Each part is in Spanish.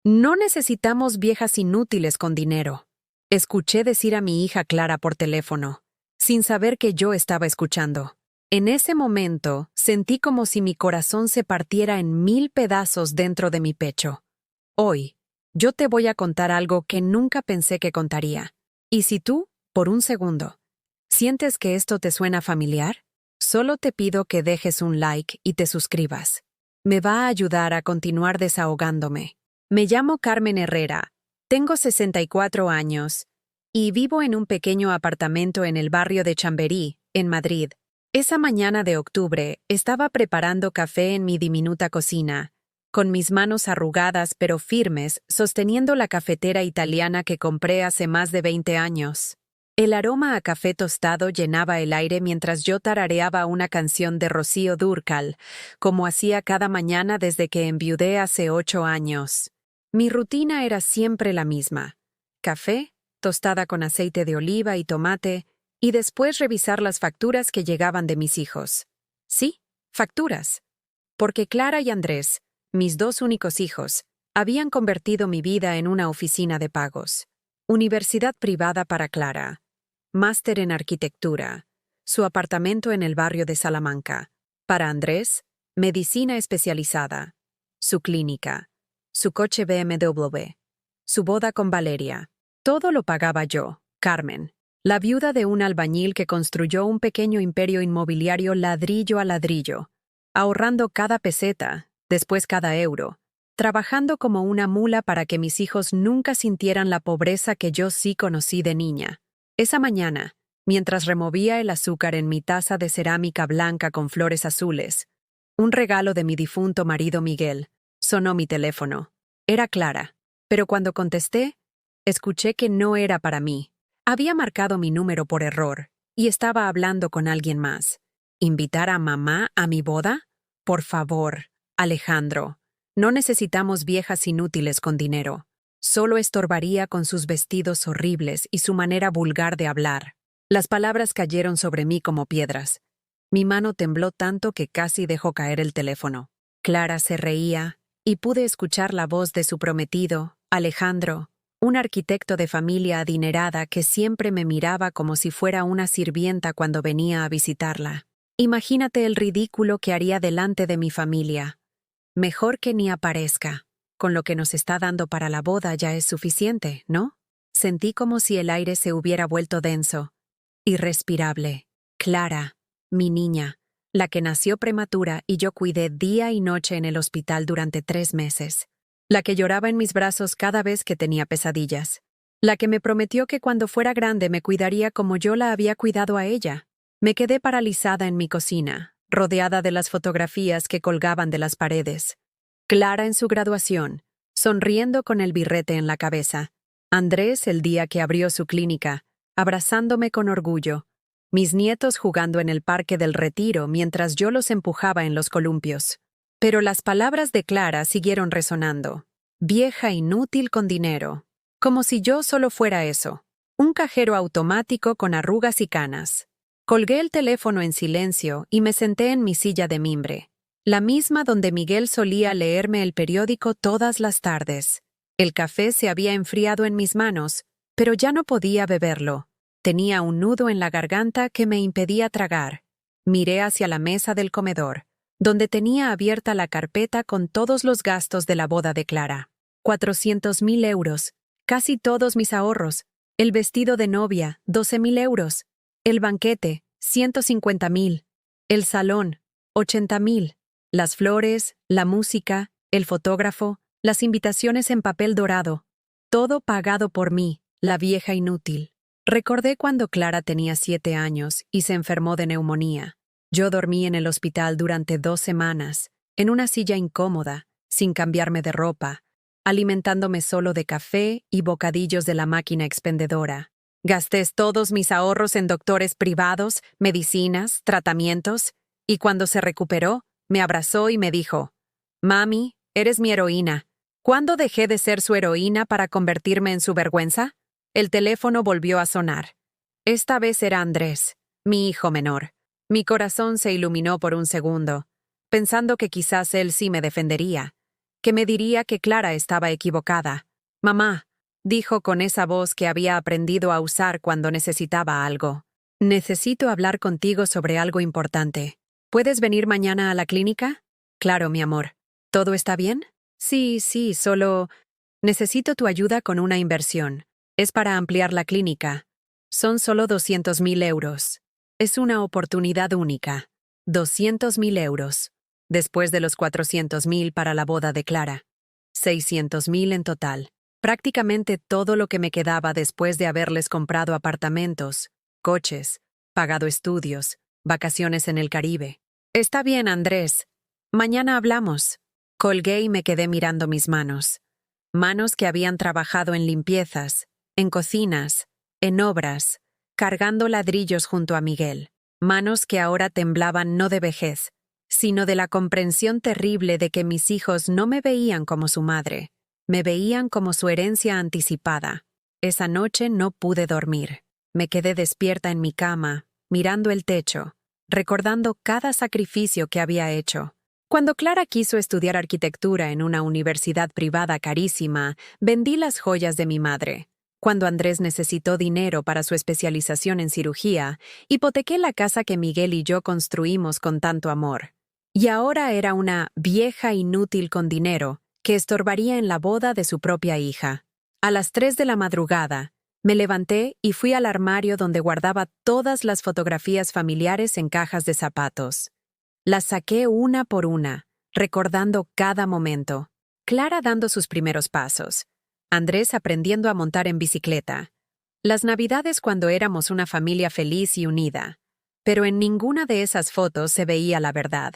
No necesitamos viejas inútiles con dinero. Escuché decir a mi hija Clara por teléfono, sin saber que yo estaba escuchando. En ese momento, sentí como si mi corazón se partiera en 1000 pedazos dentro de mi pecho. Hoy, yo te voy a contar algo que nunca pensé que contaría. Y si tú, por un segundo, sientes que esto te suena familiar, solo te pido que dejes un like y te suscribas. Me va a ayudar a continuar desahogándome. Me llamo Carmen Herrera, tengo 64 años y vivo en un pequeño apartamento en el barrio de Chamberí, en Madrid. Esa mañana de octubre estaba preparando café en mi diminuta cocina, con mis manos arrugadas pero firmes, sosteniendo la cafetera italiana que compré hace más de 20 años. El aroma a café tostado llenaba el aire mientras yo tarareaba una canción de Rocío Dúrcal, como hacía cada mañana desde que enviudé hace 8 años. Mi rutina era siempre la misma: café, tostada con aceite de oliva y tomate, y después revisar las facturas que llegaban de mis hijos. Sí, facturas. Porque Clara y Andrés, mis dos únicos hijos, habían convertido mi vida en una oficina de pagos. Universidad privada para Clara, máster en arquitectura, su apartamento en el barrio de Salamanca. Para Andrés, medicina especializada, su clínica, su coche BMW, su boda con Valeria. Todo lo pagaba yo, Carmen, la viuda de un albañil que construyó un pequeño imperio inmobiliario ladrillo a ladrillo, ahorrando cada peseta, después cada euro, trabajando como una mula para que mis hijos nunca sintieran la pobreza que yo sí conocí de niña. Esa mañana, mientras removía el azúcar en mi taza de cerámica blanca con flores azules, un regalo de mi difunto marido Miguel, sonó mi teléfono. Era Clara, pero cuando contesté, escuché que no era para mí. Había marcado mi número por error y estaba hablando con alguien más. ¿Invitar a mamá a mi boda? Por favor, Alejandro, no necesitamos viejas inútiles con dinero. Solo estorbaría con sus vestidos horribles y su manera vulgar de hablar. Las palabras cayeron sobre mí como piedras. Mi mano tembló tanto que casi dejó caer el teléfono. Clara se reía y pude escuchar la voz de su prometido, Alejandro, un arquitecto de familia adinerada que siempre me miraba como si fuera una sirvienta cuando venía a visitarla. Imagínate el ridículo que haría delante de mi familia. Mejor que ni aparezca. Con lo que nos está dando para la boda ya es suficiente, ¿no? Sentí como si el aire se hubiera vuelto denso, irrespirable. Clara, mi niña, la que nació prematura y yo cuidé día y noche en el hospital durante 3 meses. La que lloraba en mis brazos cada vez que tenía pesadillas. La que me prometió que cuando fuera grande me cuidaría como yo la había cuidado a ella. Me quedé paralizada en mi cocina, rodeada de las fotografías que colgaban de las paredes. Clara en su graduación, sonriendo con el birrete en la cabeza. Andrés el día que abrió su clínica, abrazándome con orgullo. Mis nietos jugando en el Parque del Retiro mientras yo los empujaba en los columpios. Pero las palabras de Clara siguieron resonando. Vieja inútil con dinero. Como si yo solo fuera eso. Un cajero automático con arrugas y canas. Colgué el teléfono en silencio y me senté en mi silla de mimbre. La misma donde Miguel solía leerme el periódico todas las tardes. El café se había enfriado en mis manos, pero ya no podía beberlo. Tenía un nudo en la garganta que me impedía tragar. Miré hacia la mesa del comedor, donde tenía abierta la carpeta con todos los gastos de la boda de Clara. 400.000 euros, casi todos mis ahorros. El vestido de novia, 12.000 euros. El banquete, 150.000. El salón, 80.000. Las flores, la música, el fotógrafo, las invitaciones en papel dorado. Todo pagado por mí, la vieja inútil. Recordé cuando Clara tenía 7 años y se enfermó de neumonía. Yo dormí en el hospital durante 2 semanas, en una silla incómoda, sin cambiarme de ropa, alimentándome solo de café y bocadillos de la máquina expendedora. Gasté todos mis ahorros en doctores privados, medicinas, tratamientos, y cuando se recuperó, me abrazó y me dijo: «Mami, eres mi heroína. ¿Cuándo dejé de ser su heroína para convertirme en su vergüenza?» El teléfono volvió a sonar. Esta vez era Andrés, mi hijo menor. Mi corazón se iluminó por un segundo, pensando que quizás él sí me defendería. que me diría que Clara estaba equivocada. Mamá, dijo con esa voz que había aprendido a usar cuando necesitaba algo. Necesito hablar contigo sobre algo importante. ¿Puedes venir mañana a la clínica? Claro, mi amor. ¿Todo está bien? Sí, solo necesito tu ayuda con una inversión. Es para ampliar la clínica. Son solo 200.000 euros. Es una oportunidad única. 200.000 euros. Después de los 400.000 para la boda de Clara. 600.000 en total. Prácticamente todo lo que me quedaba después de haberles comprado apartamentos, coches, pagado estudios, vacaciones en el Caribe. Está bien, Andrés. Mañana hablamos. Colgué y me quedé mirando mis manos. Manos que habían trabajado en limpiezas, en cocinas, en obras, cargando ladrillos junto a Miguel. Manos que ahora temblaban no de vejez, sino de la comprensión terrible de que mis hijos no me veían como su madre, me veían como su herencia anticipada. Esa noche no pude dormir. Me quedé despierta en mi cama, mirando el techo, recordando cada sacrificio que había hecho. Cuando Clara quiso estudiar arquitectura en una universidad privada carísima, vendí las joyas de mi madre. Cuando Andrés necesitó dinero para su especialización en cirugía, hipotequé la casa que Miguel y yo construimos con tanto amor. Y ahora era una vieja inútil con dinero que estorbaría en la boda de su propia hija. A las 3 de la madrugada, me levanté y fui al armario donde guardaba todas las fotografías familiares en cajas de zapatos. Las saqué una por una, recordando cada momento. Clara dando sus primeros pasos. Andrés aprendiendo a montar en bicicleta. Las navidades cuando éramos una familia feliz y unida. Pero en ninguna de esas fotos se veía la verdad.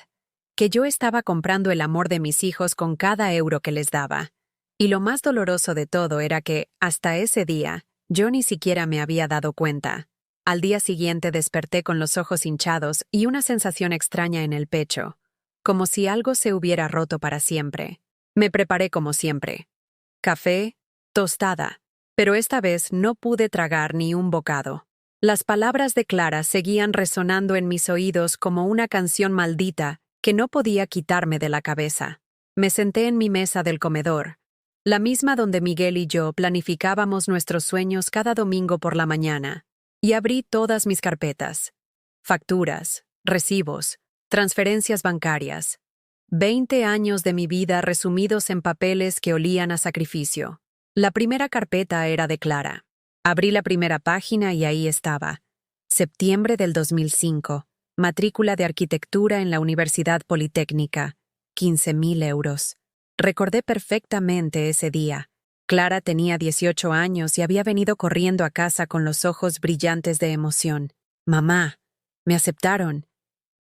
Que yo estaba comprando el amor de mis hijos con cada euro que les daba. Y lo más doloroso de todo era que, hasta ese día, yo ni siquiera me había dado cuenta. Al día siguiente desperté con los ojos hinchados y una sensación extraña en el pecho, como si algo se hubiera roto para siempre. Me preparé como siempre. Café, tostada, pero esta vez no pude tragar ni un bocado. Las palabras de Clara seguían resonando en mis oídos como una canción maldita que no podía quitarme de la cabeza. Me senté en mi mesa del comedor, la misma donde Miguel y yo planificábamos nuestros sueños cada domingo por la mañana, y abrí todas mis carpetas. Facturas, recibos, transferencias bancarias. 20 años de mi vida resumidos en papeles que olían a sacrificio. La primera carpeta era de Clara. Abrí la primera página y ahí estaba. Septiembre del 2005. Matrícula de arquitectura en la Universidad Politécnica. 15.000 euros. Recordé perfectamente ese día. Clara tenía 18 años y había venido corriendo a casa con los ojos brillantes de emoción. «Mamá, me aceptaron.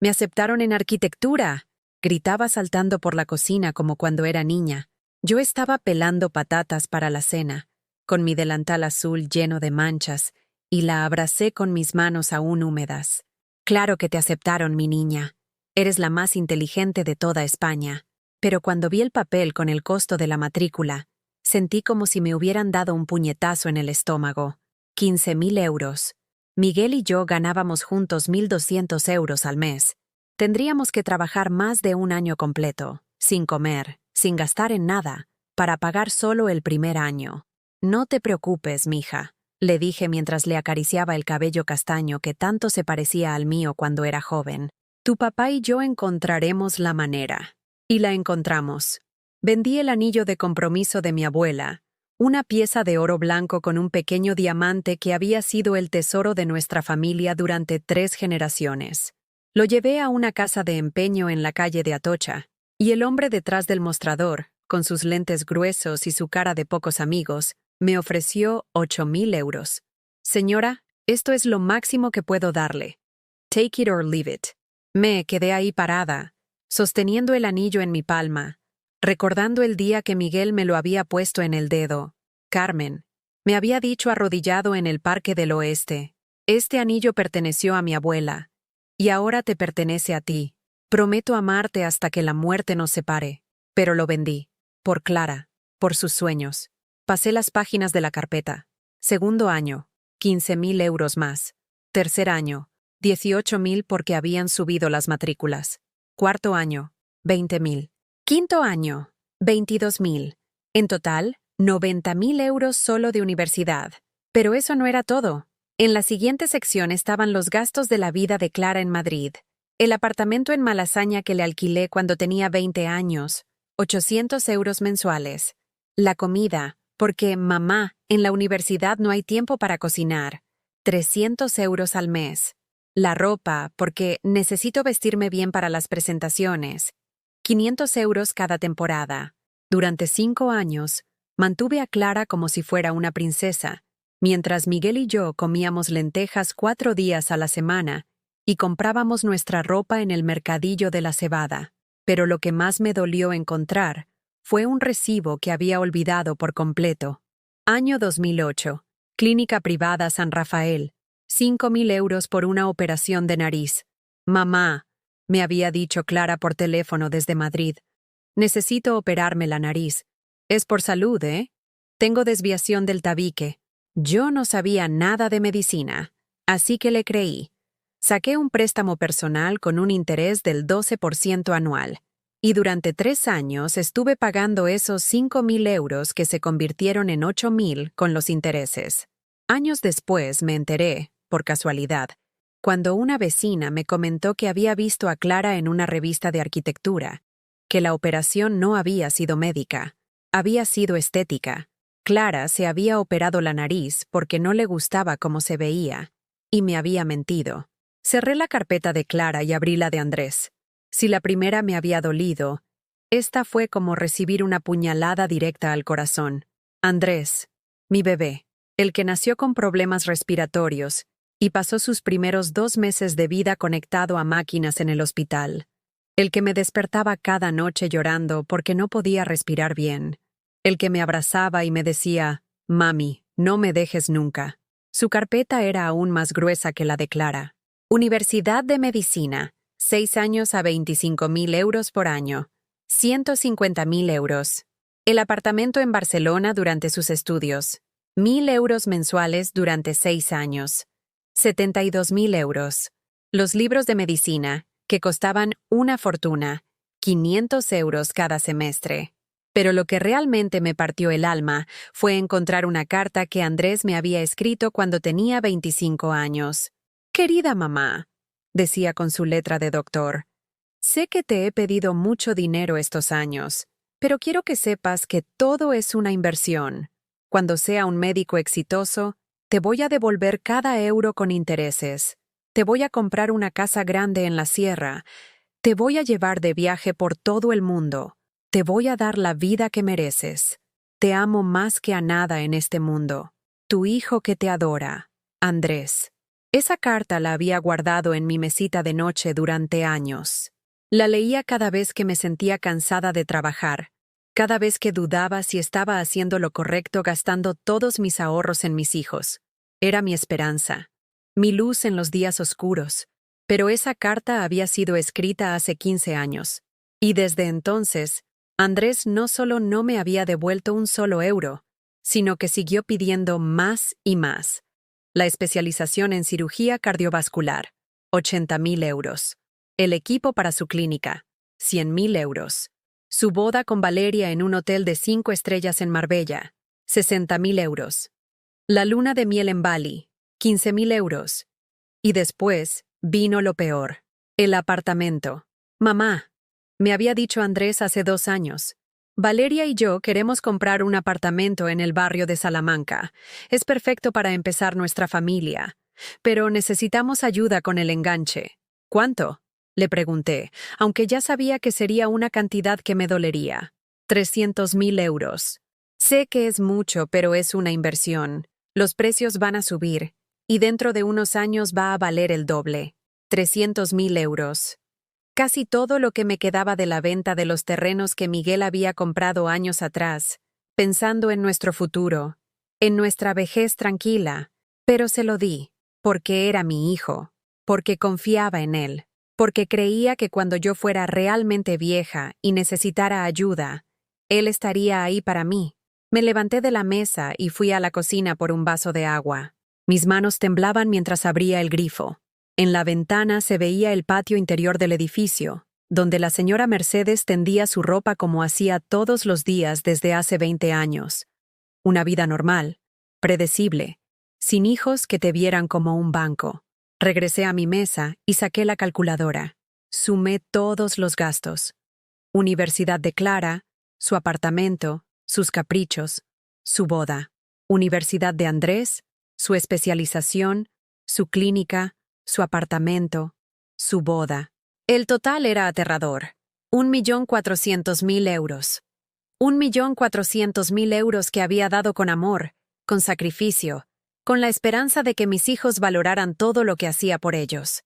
¡Me aceptaron en arquitectura!», gritaba saltando por la cocina como cuando era niña. Yo estaba pelando patatas para la cena, con mi delantal azul lleno de manchas, y la abracé con mis manos aún húmedas. «Claro que te aceptaron, mi niña. Eres la más inteligente de toda España». Pero cuando vi el papel con el costo de la matrícula, sentí como si me hubieran dado un puñetazo en el estómago. 15.000 euros. Miguel y yo ganábamos juntos 1.200 euros al mes. Tendríamos que trabajar más de un año completo, sin comer, sin gastar en nada, para pagar solo el primer año. «No te preocupes, mija», le dije mientras le acariciaba el cabello castaño que tanto se parecía al mío cuando era joven. «Tu papá y yo encontraremos la manera». Y la encontramos. Vendí el anillo de compromiso de mi abuela, una pieza de oro blanco con un pequeño diamante que había sido el tesoro de nuestra familia durante 3 generaciones. Lo llevé a una casa de empeño en la calle de Atocha, y el hombre detrás del mostrador, con sus lentes gruesos y su cara de pocos amigos, me ofreció 8.000 euros. «Señora, esto es lo máximo que puedo darle. Take it or leave it». Me quedé ahí parada, sosteniendo el anillo en mi palma, recordando el día que Miguel me lo había puesto en el dedo. «Carmen», me había dicho arrodillado en el Parque del Oeste, «este anillo perteneció a mi abuela, y ahora te pertenece a ti. Prometo amarte hasta que la muerte nos separe». Pero lo vendí. Por Clara, por sus sueños. Pasé las páginas de la carpeta. Segundo año, 15.000 euros más. Tercer año, 18.000 porque habían subido las matrículas. Cuarto año, 20.000. Quinto año, 22.000. En total, 90.000 euros solo de universidad. Pero eso no era todo. En la siguiente sección estaban los gastos de la vida de Clara en Madrid. El apartamento en Malasaña que le alquilé cuando tenía 20 años, 800 euros mensuales. La comida, porque, mamá, en la universidad no hay tiempo para cocinar, 300 euros al mes. La ropa, porque necesito vestirme bien para las presentaciones, 500 euros cada temporada. Durante 5 años, mantuve a Clara como si fuera una princesa, mientras Miguel y yo comíamos lentejas 4 días a la semana y comprábamos nuestra ropa en el mercadillo de la cebada. Pero lo que más me dolió encontrar fue un recibo que había olvidado por completo. Año 2008. Clínica privada San Rafael. 5.000 euros por una operación de nariz. Mamá, me había dicho Clara por teléfono desde Madrid. Necesito operarme la nariz. Es por salud, ¿eh? Tengo desviación del tabique. Yo no sabía nada de medicina, así que le creí. Saqué un préstamo personal con un interés del 12% anual, y durante 3 años estuve pagando esos 5.000 euros que se convirtieron en 8.000 con los intereses. Años después me enteré, por casualidad, cuando una vecina me comentó que había visto a Clara en una revista de arquitectura, que la operación no había sido médica, había sido estética. Clara se había operado la nariz porque no le gustaba cómo se veía, y me había mentido. Cerré la carpeta de Clara y abrí la de Andrés. Si la primera me había dolido, esta fue como recibir una puñalada directa al corazón. Andrés, mi bebé, el que nació con problemas respiratorios y pasó sus primeros 2 meses de vida conectado a máquinas en el hospital. El que me despertaba cada noche llorando porque no podía respirar bien. El que me abrazaba y me decía, «Mami, no me dejes nunca». Su carpeta era aún más gruesa que la de Clara. Universidad de Medicina, 6 años a 25.000 euros por año, 150.000 euros. El apartamento en Barcelona durante sus estudios, 1.000 euros mensuales durante 6 años, 72.000 euros. Los libros de medicina, que costaban una fortuna, 500 euros cada semestre. Pero lo que realmente me partió el alma fue encontrar una carta que Andrés me había escrito cuando tenía 25 años. «Querida mamá», decía con su letra de doctor, «sé que te he pedido mucho dinero estos años, pero quiero que sepas que todo es una inversión. Cuando sea un médico exitoso, te voy a devolver cada euro con intereses. Te voy a comprar una casa grande en la sierra. Te voy a llevar de viaje por todo el mundo. Te voy a dar la vida que mereces. Te amo más que a nada en este mundo. Tu hijo que te adora, Andrés». Esa carta la había guardado en mi mesita de noche durante años. La leía cada vez que me sentía cansada de trabajar, cada vez que dudaba si estaba haciendo lo correcto gastando todos mis ahorros en mis hijos. Era mi esperanza, mi luz en los días oscuros. Pero esa carta había sido escrita hace 15 años. Y desde entonces, Andrés no solo no me había devuelto un solo euro, sino que siguió pidiendo más y más. La especialización en cirugía cardiovascular, 80.000 euros. El equipo para su clínica, 100.000 euros. Su boda con Valeria en un hotel de 5 estrellas en Marbella, 60.000 euros. La luna de miel en Bali, 15.000 euros. Y después vino lo peor, el apartamento. «Mamá», me había dicho Andrés hace 2 años, «Valeria y yo queremos comprar un apartamento en el barrio de Salamanca. Es perfecto para empezar nuestra familia. Pero necesitamos ayuda con el enganche». «¿Cuánto?», le pregunté, aunque ya sabía que sería una cantidad que me dolería. 300.000 euros. Sé que es mucho, pero es una inversión. Los precios van a subir, y dentro de unos años va a valer el doble. 300.000 euros. Casi todo lo que me quedaba de la venta de los terrenos que Miguel había comprado años atrás, pensando en nuestro futuro, en nuestra vejez tranquila, pero se lo di, porque era mi hijo, porque confiaba en él, porque creía que cuando yo fuera realmente vieja y necesitara ayuda, él estaría ahí para mí. Me levanté de la mesa y fui a la cocina por un vaso de agua. Mis manos temblaban mientras abría el grifo. En la ventana se veía el patio interior del edificio, donde la señora Mercedes tendía su ropa como hacía todos los días desde hace 20 años. Una vida normal, predecible, sin hijos que te vieran como un banco. Regresé a mi mesa y saqué la calculadora. Sumé todos los gastos. Universidad de Clara, su apartamento, sus caprichos, su boda. Universidad de Andrés, su especialización, su clínica, su apartamento, su boda. El total era aterrador. 1.400.000 euros. 1.400.000 euros que había dado con amor, con sacrificio, con la esperanza de que mis hijos valoraran todo lo que hacía por ellos.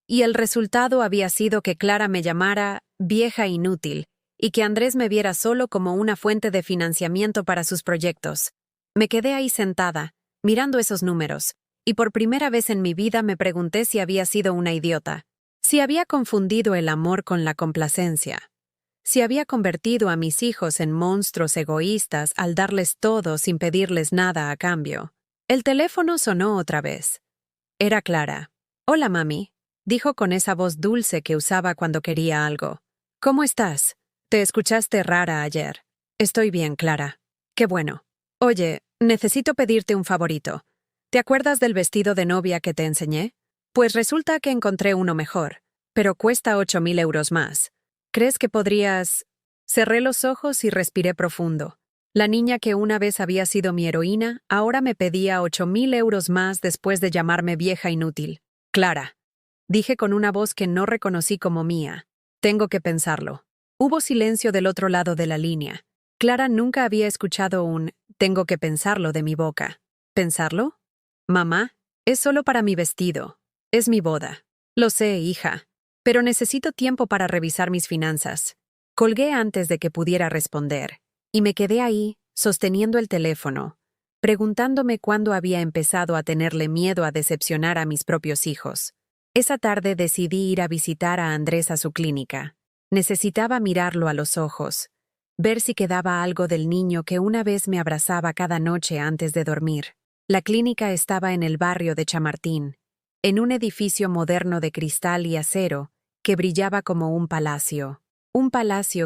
Y el resultado había sido que Clara me llamara vieja inútil y que Andrés me viera solo como una fuente de financiamiento para sus proyectos. Me quedé ahí sentada, mirando esos números, y por primera vez en mi vida me pregunté si había sido una idiota, si había confundido el amor con la complacencia, si había convertido a mis hijos en monstruos egoístas al darles todo sin pedirles nada a cambio. El teléfono sonó otra vez. Era Clara. «Hola, mami», dijo con esa voz dulce que usaba cuando quería algo. «¿Cómo estás? Te escuchaste rara ayer». «Estoy bien, Clara». «Qué bueno». «Oye, necesito pedirte un favorito. ¿Te acuerdas del vestido de novia que te enseñé? Pues resulta que encontré uno mejor, pero cuesta 8.000 euros más. ¿Crees que podrías...?» Cerré los ojos y respiré profundo. La niña que una vez había sido mi heroína, ahora me pedía 8.000 euros más después de llamarme vieja inútil. «Clara», dije con una voz que no reconocí como mía. «Tengo que pensarlo». Hubo silencio del otro lado de la línea. Clara nunca había escuchado un «tengo que pensarlo» de mi boca. ¿Pensarlo? «Mamá, es solo para mi vestido. Es mi boda». «Lo sé, hija. Pero necesito tiempo para revisar mis finanzas». Colgué antes de que pudiera responder, y me quedé ahí, sosteniendo el teléfono, preguntándome cuándo había empezado a tenerle miedo a decepcionar a mis propios hijos. Esa tarde decidí ir a visitar a Andrés a su clínica. Necesitaba mirarlo a los ojos, ver si quedaba algo del niño que una vez me abrazaba cada noche antes de dormir. La clínica estaba en el barrio de Chamartín, en un edificio moderno de cristal y acero que brillaba como un palacio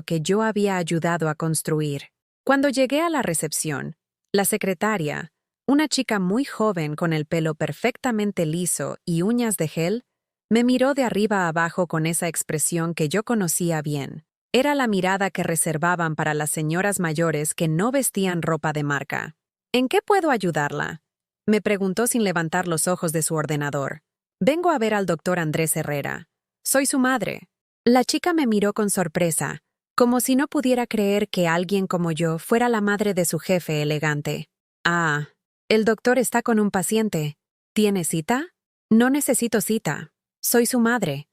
que yo había ayudado a construir. Cuando llegué a la recepción, la secretaria, una chica muy joven con el pelo perfectamente liso y uñas de gel, me miró de arriba a abajo con esa expresión que yo conocía bien. Era la mirada que reservaban para las señoras mayores que no vestían ropa de marca. «¿En qué puedo ayudarla?», me preguntó sin levantar los ojos de su ordenador. «Vengo a ver al doctor Andrés Herrera. Soy su madre». La chica me miró con sorpresa, como si no pudiera creer que alguien como yo fuera la madre de su jefe elegante. «Ah, el doctor está con un paciente. ¿Tiene cita?» «No necesito cita. Soy su madre».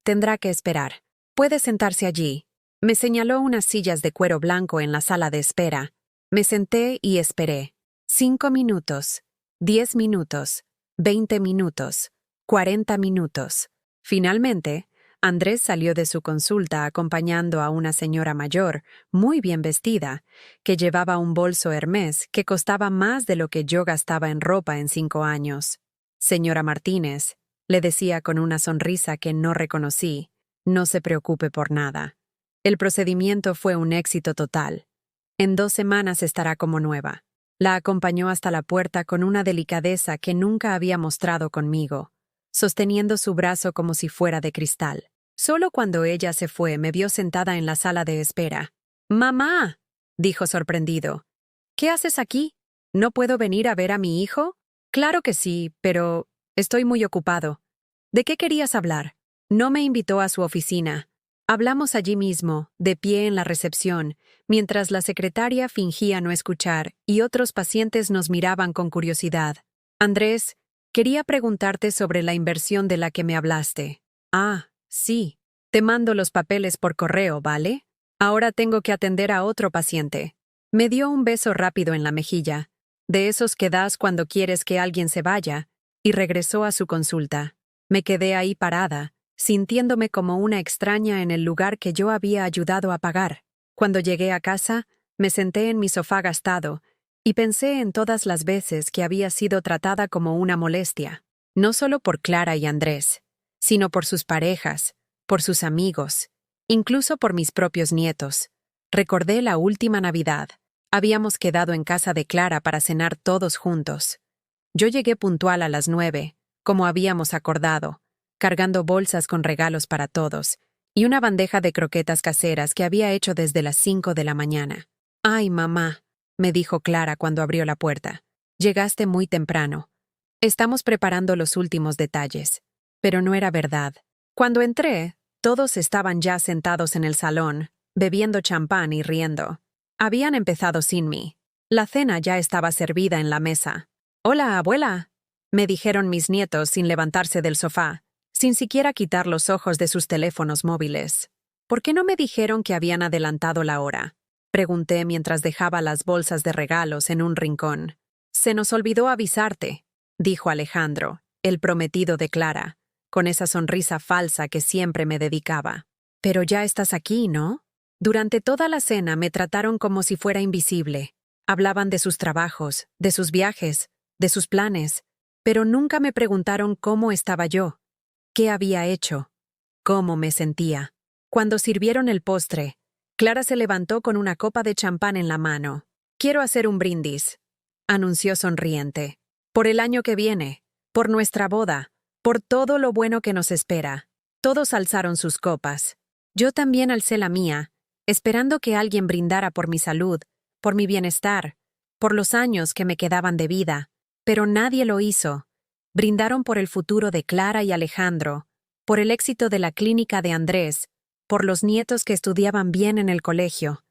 Tendrá que esperar. Puede sentarse allí». Me señaló unas sillas de cuero blanco en la sala de espera. Me senté y esperé. 5 minutos, 10 minutos, 20 minutos, 40 minutos. Finalmente, Andrés salió de su consulta acompañando a una señora mayor, muy bien vestida, que llevaba un bolso Hermès que costaba más de lo que yo gastaba en ropa en 5 años. «Señora Martínez», le decía con una sonrisa que no reconocí, «no se preocupe por nada. El procedimiento fue un éxito total. En 2 semanas estará como nueva». La acompañó hasta la puerta con una delicadeza que nunca había mostrado conmigo, sosteniendo su brazo como si fuera de cristal. Solo cuando ella se fue me vio sentada en la sala de espera. «¡Mamá!», dijo sorprendido. «¿Qué haces aquí? ¿No puedo venir a ver a mi hijo?» «Claro que sí, pero estoy muy ocupado». «¿De qué querías hablar?» No me invitó a su oficina. Hablamos allí mismo, de pie en la recepción, mientras la secretaria fingía no escuchar y otros pacientes nos miraban con curiosidad. «Andrés, quería preguntarte sobre la inversión de la que me hablaste». «Ah, sí. Te mando los papeles por correo, ¿vale? Ahora tengo que atender a otro paciente». Me dio un beso rápido en la mejilla, de esos que das cuando quieres que alguien se vaya, y regresó a su consulta. Me quedé ahí parada, sintiéndome como una extraña en el lugar que yo había ayudado a pagar. Cuando llegué a casa, me senté en mi sofá gastado y pensé en todas las veces que había sido tratada como una molestia, no solo por Clara y Andrés, sino por sus parejas, por sus amigos, incluso por mis propios nietos. Recordé la última Navidad. Habíamos quedado en casa de Clara para cenar todos juntos. Yo llegué puntual a las 9, como habíamos acordado, cargando bolsas con regalos para todos y una bandeja de croquetas caseras que había hecho desde las 5 de la mañana. «Ay, mamá», me dijo Clara cuando abrió la puerta. «Llegaste muy temprano. Estamos preparando los últimos detalles». Pero no era verdad. Cuando entré, todos estaban ya sentados en el salón, bebiendo champán y riendo. Habían empezado sin mí. La cena ya estaba servida en la mesa. «Hola, abuela», me dijeron mis nietos sin levantarse del sofá, sin siquiera quitar los ojos de sus teléfonos móviles. «¿Por qué no me dijeron que habían adelantado la hora?», pregunté mientras dejaba las bolsas de regalos en un rincón. «Se nos olvidó avisarte», dijo Alejandro, el prometido de Clara, con esa sonrisa falsa que siempre me dedicaba. «Pero ya estás aquí, ¿no?». Durante toda la cena me trataron como si fuera invisible. Hablaban de sus trabajos, de sus viajes, de sus planes, pero nunca me preguntaron cómo estaba yo, qué había hecho, cómo me sentía. Cuando sirvieron el postre, Clara se levantó con una copa de champán en la mano. «Quiero hacer un brindis», anunció sonriente. «Por el año que viene, por nuestra boda, por todo lo bueno que nos espera». Todos alzaron sus copas. Yo también alcé la mía, esperando que alguien brindara por mi salud, por mi bienestar, por los años que me quedaban de vida. Pero nadie lo hizo. Brindaron por el futuro de Clara y Alejandro, por el éxito de la clínica de Andrés, por los nietos que estudiaban bien en el colegio.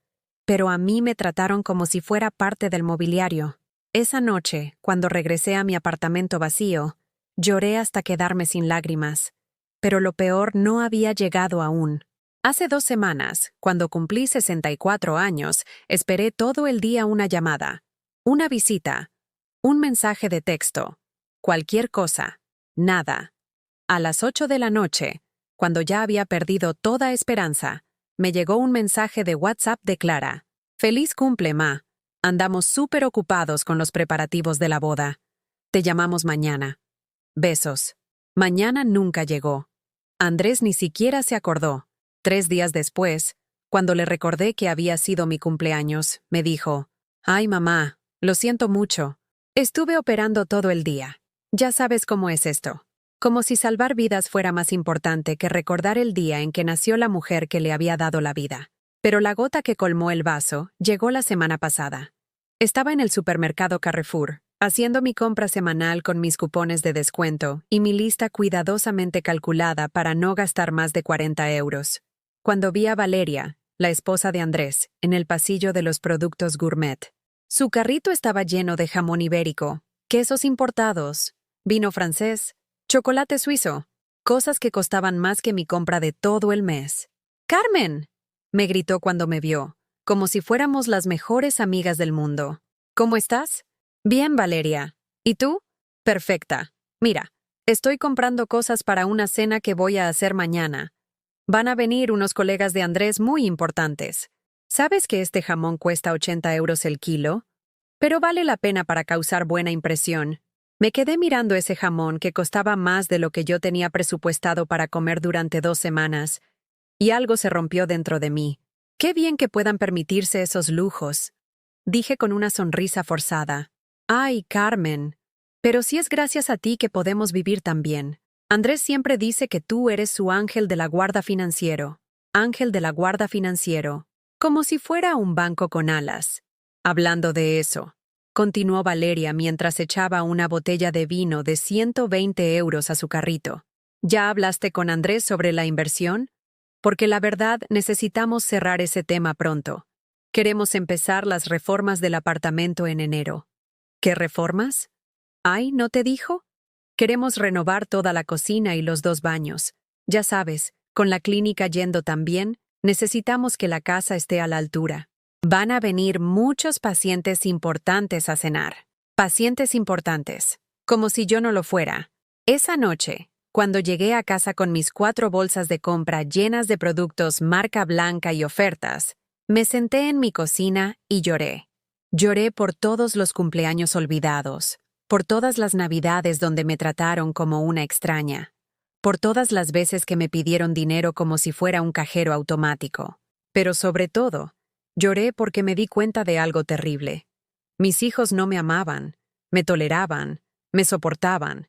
Pero a mí me trataron como si fuera parte del mobiliario. Esa noche, cuando regresé a mi apartamento vacío, lloré hasta quedarme sin lágrimas. Pero lo peor no había llegado aún. Hace 2 semanas, cuando cumplí 64 años, esperé todo el día una llamada, una visita, un mensaje de texto, cualquier cosa, nada. A las 8 de la noche, cuando ya había perdido toda esperanza, me llegó un mensaje de WhatsApp de Clara. «Feliz cumple, ma. Andamos súper ocupados con los preparativos de la boda. Te llamamos mañana. Besos». Mañana nunca llegó. Andrés ni siquiera se acordó. 3 días después, cuando le recordé que había sido mi cumpleaños, me dijo: «Ay, mamá, lo siento mucho. Estuve operando todo el día. Ya sabes cómo es esto». Como si salvar vidas fuera más importante que recordar el día en que nació la mujer que le había dado la vida. Pero la gota que colmó el vaso llegó la semana pasada. Estaba en el supermercado Carrefour, haciendo mi compra semanal con mis cupones de descuento y mi lista cuidadosamente calculada para no gastar más de 40 euros. Cuando vi a Valeria, la esposa de Andrés, en el pasillo de los productos gourmet. Su carrito estaba lleno de jamón ibérico, quesos importados, vino francés, chocolate suizo, cosas que costaban más que mi compra de todo el mes. «¡Carmen!», me gritó cuando me vio, como si fuéramos las mejores amigas del mundo. «¿Cómo estás?». «Bien, Valeria. ¿Y tú?». «Perfecta. Mira, estoy comprando cosas para una cena que voy a hacer mañana. Van a venir unos colegas de Andrés muy importantes. ¿Sabes que este jamón cuesta 80 euros el kilo? Pero vale la pena para causar buena impresión». Me quedé mirando ese jamón que costaba más de lo que yo tenía presupuestado para comer durante 2 semanas, y algo se rompió dentro de mí. «Qué bien que puedan permitirse esos lujos», dije con una sonrisa forzada. «Ay, Carmen, pero si es gracias a ti que podemos vivir tan bien. Andrés siempre dice que tú eres su ángel de la guarda financiero. Ángel de la guarda financiero. Como si fuera un banco con alas». Hablando de eso, continuó Valeria mientras echaba una botella de vino de 120 euros a su carrito. «¿Ya hablaste con Andrés sobre la inversión? Porque la verdad necesitamos cerrar ese tema pronto. Queremos empezar las reformas del apartamento en enero». «¿Qué reformas?». «Ay, ¿no te dijo? Queremos renovar toda la cocina y los 2 baños. Ya sabes, con la clínica yendo tan bien, necesitamos que la casa esté a la altura. Van a venir muchos pacientes importantes a cenar». Pacientes importantes. Como si yo no lo fuera. Esa noche, cuando llegué a casa con mis 4 bolsas de compra llenas de productos marca blanca y ofertas, me senté en mi cocina y lloré. Lloré por todos los cumpleaños olvidados, por todas las navidades donde me trataron como una extraña, por todas las veces que me pidieron dinero como si fuera un cajero automático. Pero sobre todo, lloré porque me di cuenta de algo terrible. Mis hijos no me amaban, me toleraban, me soportaban.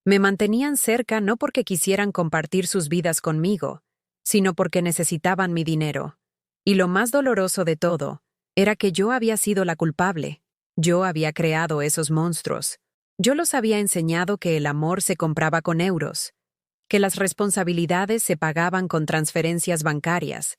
Me mantenían cerca no porque quisieran compartir sus vidas conmigo, sino porque necesitaban mi dinero. Y lo más doloroso de todo era que yo había sido la culpable. Yo había creado esos monstruos. Yo los había enseñado que el amor se compraba con euros, que las responsabilidades se pagaban con transferencias bancarias,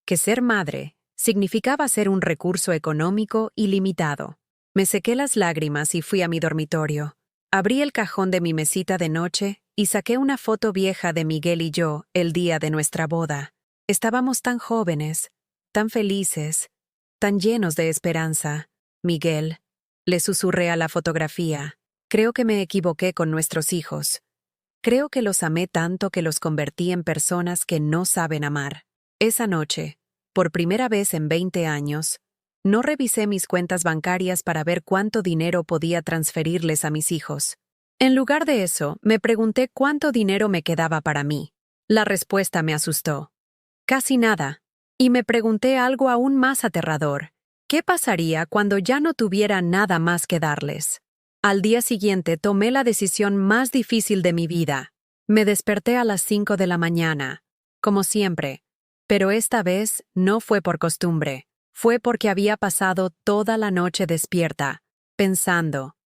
que ser madre significaba ser un recurso económico ilimitado. Me sequé las lágrimas y fui a mi dormitorio. Abrí el cajón de mi mesita de noche y saqué una foto vieja de Miguel y yo el día de nuestra boda. Estábamos tan jóvenes, tan felices, tan llenos de esperanza. Miguel, le susurré a la fotografía, creo que me equivoqué con nuestros hijos. Creo que los amé tanto que los convertí en personas que no saben amar. Esa noche, por primera vez en 20 años, no revisé mis cuentas bancarias para ver cuánto dinero podía transferirles a mis hijos. En lugar de eso, me pregunté cuánto dinero me quedaba para mí. La respuesta me asustó. Casi nada. Y me pregunté algo aún más aterrador. ¿Qué pasaría cuando ya no tuviera nada más que darles? Al día siguiente tomé la decisión más difícil de mi vida. Me desperté a las 5 de la mañana, como siempre, pero esta vez no fue por costumbre. Fue porque había pasado toda la noche despierta, pensando,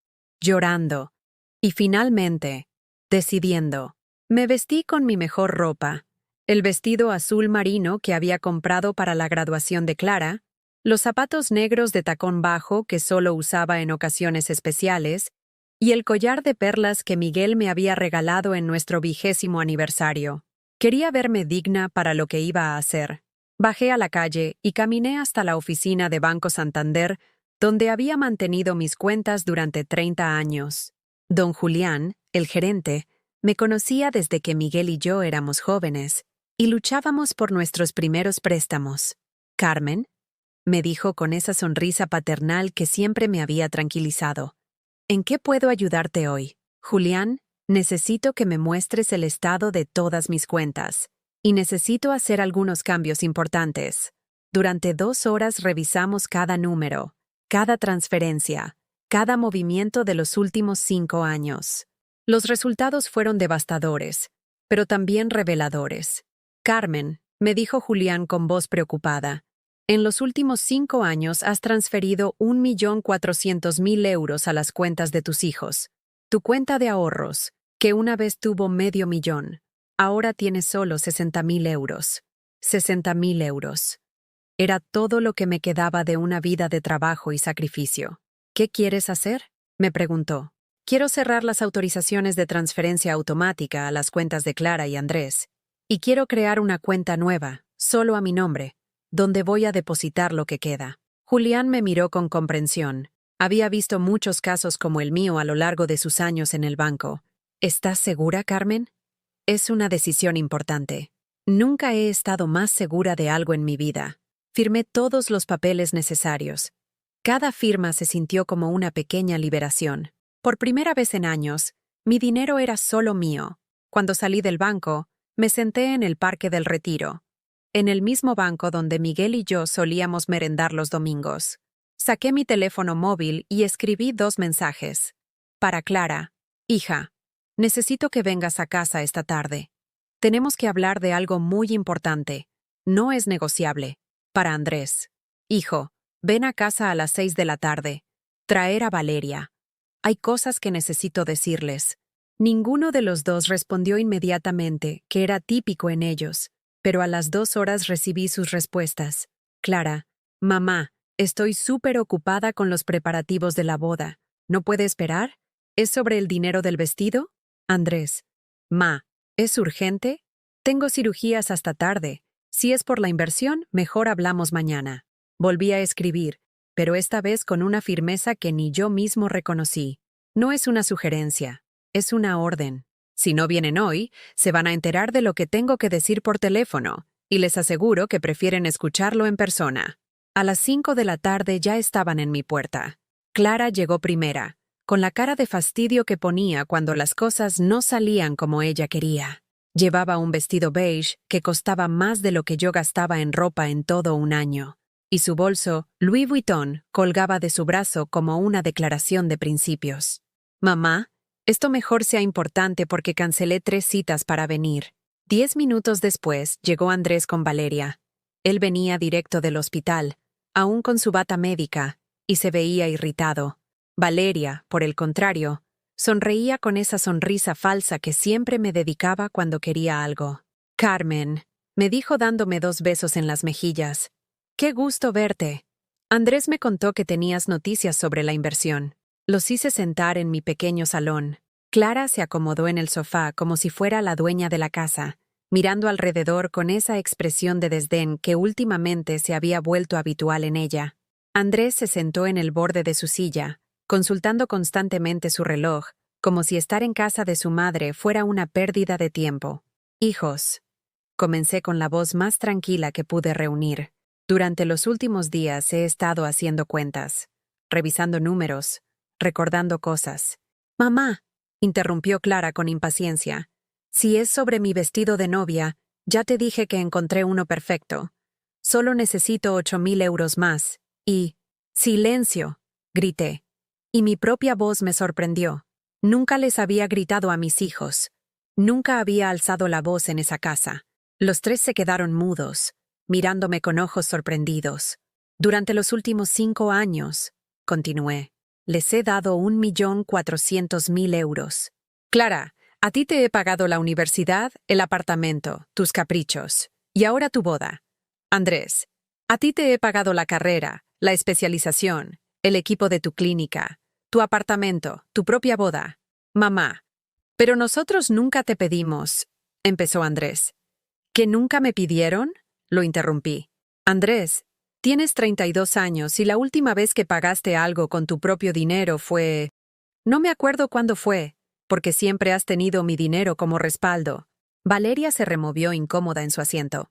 llorando y finalmente, decidiendo. Me vestí con mi mejor ropa, el vestido azul marino que había comprado para la graduación de Clara, los zapatos negros de tacón bajo que solo usaba en ocasiones especiales y el collar de perlas que Miguel me había regalado en nuestro 20º aniversario. Quería verme digna para lo que iba a hacer. Bajé a la calle y caminé hasta la oficina de Banco Santander, donde había mantenido mis cuentas durante 30 años. Don Julián, el gerente, me conocía desde que Miguel y yo éramos jóvenes, y luchábamos por nuestros primeros préstamos. Carmen, me dijo con esa sonrisa paternal que siempre me había tranquilizado. ¿En qué puedo ayudarte hoy? Julián, necesito que me muestres el estado de todas mis cuentas. Y necesito hacer algunos cambios importantes. Durante 2 horas revisamos cada número, cada transferencia, cada movimiento de los últimos 5 años. Los resultados fueron devastadores, pero también reveladores. Carmen, me dijo Julián con voz preocupada, en los últimos 5 años has transferido 1.400.000 euros a las cuentas de tus hijos. Tu cuenta de ahorros, que una vez tuvo $500.000. Ahora tienes solo 60.000 euros. 60.000 euros. Era todo lo que me quedaba de una vida de trabajo y sacrificio. ¿Qué quieres hacer? Me preguntó. Quiero cerrar las autorizaciones de transferencia automática a las cuentas de Clara y Andrés. Y quiero crear una cuenta nueva, solo a mi nombre, donde voy a depositar lo que queda. Julián me miró con comprensión. Había visto muchos casos como el mío a lo largo de sus años en el banco. ¿Estás segura, Carmen? Es una decisión importante. Nunca he estado más segura de algo en mi vida. Firmé todos los papeles necesarios. Cada firma se sintió como una pequeña liberación. Por primera vez en años, mi dinero era solo mío. Cuando salí del banco, me senté en el Parque del Retiro, en el mismo banco donde Miguel y yo solíamos merendar los domingos. Saqué mi teléfono móvil y escribí 2 mensajes. Para Clara, hija. Necesito que vengas a casa esta tarde. Tenemos que hablar de algo muy importante. No es negociable. Para Andrés. Hijo, ven a casa a las 6 de la tarde. Traer a Valeria. Hay cosas que necesito decirles. Ninguno de los dos respondió inmediatamente, que era típico en ellos, pero a las 2 horas recibí sus respuestas. Clara, mamá, estoy súper ocupada con los preparativos de la boda. ¿No puede esperar? ¿Es sobre el dinero del vestido? Andrés. Ma, ¿es urgente? Tengo cirugías hasta tarde. Si es por la inversión, mejor hablamos mañana. Volví a escribir, pero esta vez con una firmeza que ni yo mismo reconocí. No es una sugerencia, es una orden. Si no vienen hoy, se van a enterar de lo que tengo que decir por teléfono, y les aseguro que prefieren escucharlo en persona. A las 5 de la tarde ya estaban en mi puerta. Clara llegó primera, con la cara de fastidio que ponía cuando las cosas no salían como ella quería. Llevaba un vestido beige que costaba más de lo que yo gastaba en ropa en todo un año, y su bolso, Louis Vuitton, colgaba de su brazo como una declaración de principios. Mamá, esto mejor sea importante porque cancelé 3 citas para venir. 10 minutos después llegó Andrés con Valeria. Él venía directo del hospital, aún con su bata médica, y se veía irritado. Valeria, por el contrario, sonreía con esa sonrisa falsa que siempre me dedicaba cuando quería algo. Carmen, me dijo dándome 2 besos en las mejillas. Qué gusto verte. Andrés me contó que tenías noticias sobre la inversión. Los hice sentar en mi pequeño salón. Clara se acomodó en el sofá como si fuera la dueña de la casa, mirando alrededor con esa expresión de desdén que últimamente se había vuelto habitual en ella. Andrés se sentó en el borde de su silla, consultando constantemente su reloj, como si estar en casa de su madre fuera una pérdida de tiempo. Hijos, comencé con la voz más tranquila que pude reunir. Durante los últimos días he estado haciendo cuentas, revisando números, recordando cosas. Mamá, interrumpió Clara con impaciencia. Si es sobre mi vestido de novia, ya te dije que encontré uno perfecto. Solo necesito 8.000 euros más. Y... ¡Silencio!, grité. Y mi propia voz me sorprendió. Nunca les había gritado a mis hijos. Nunca había alzado la voz en esa casa. Los 3 se quedaron mudos, mirándome con ojos sorprendidos. Durante los últimos 5 años, continué, les he dado 1.400.000 euros. Clara, a ti te he pagado la universidad, el apartamento, tus caprichos, y ahora tu boda. Andrés, a ti te he pagado la carrera, la especialización, el equipo de tu clínica, tu apartamento, tu propia boda. Mamá, pero nosotros nunca te pedimos, empezó Andrés. ¿Que nunca me pidieron?, lo interrumpí. Andrés, tienes 32 años y la última vez que pagaste algo con tu propio dinero fue... No me acuerdo cuándo fue, porque siempre has tenido mi dinero como respaldo. Valeria se removió incómoda en su asiento.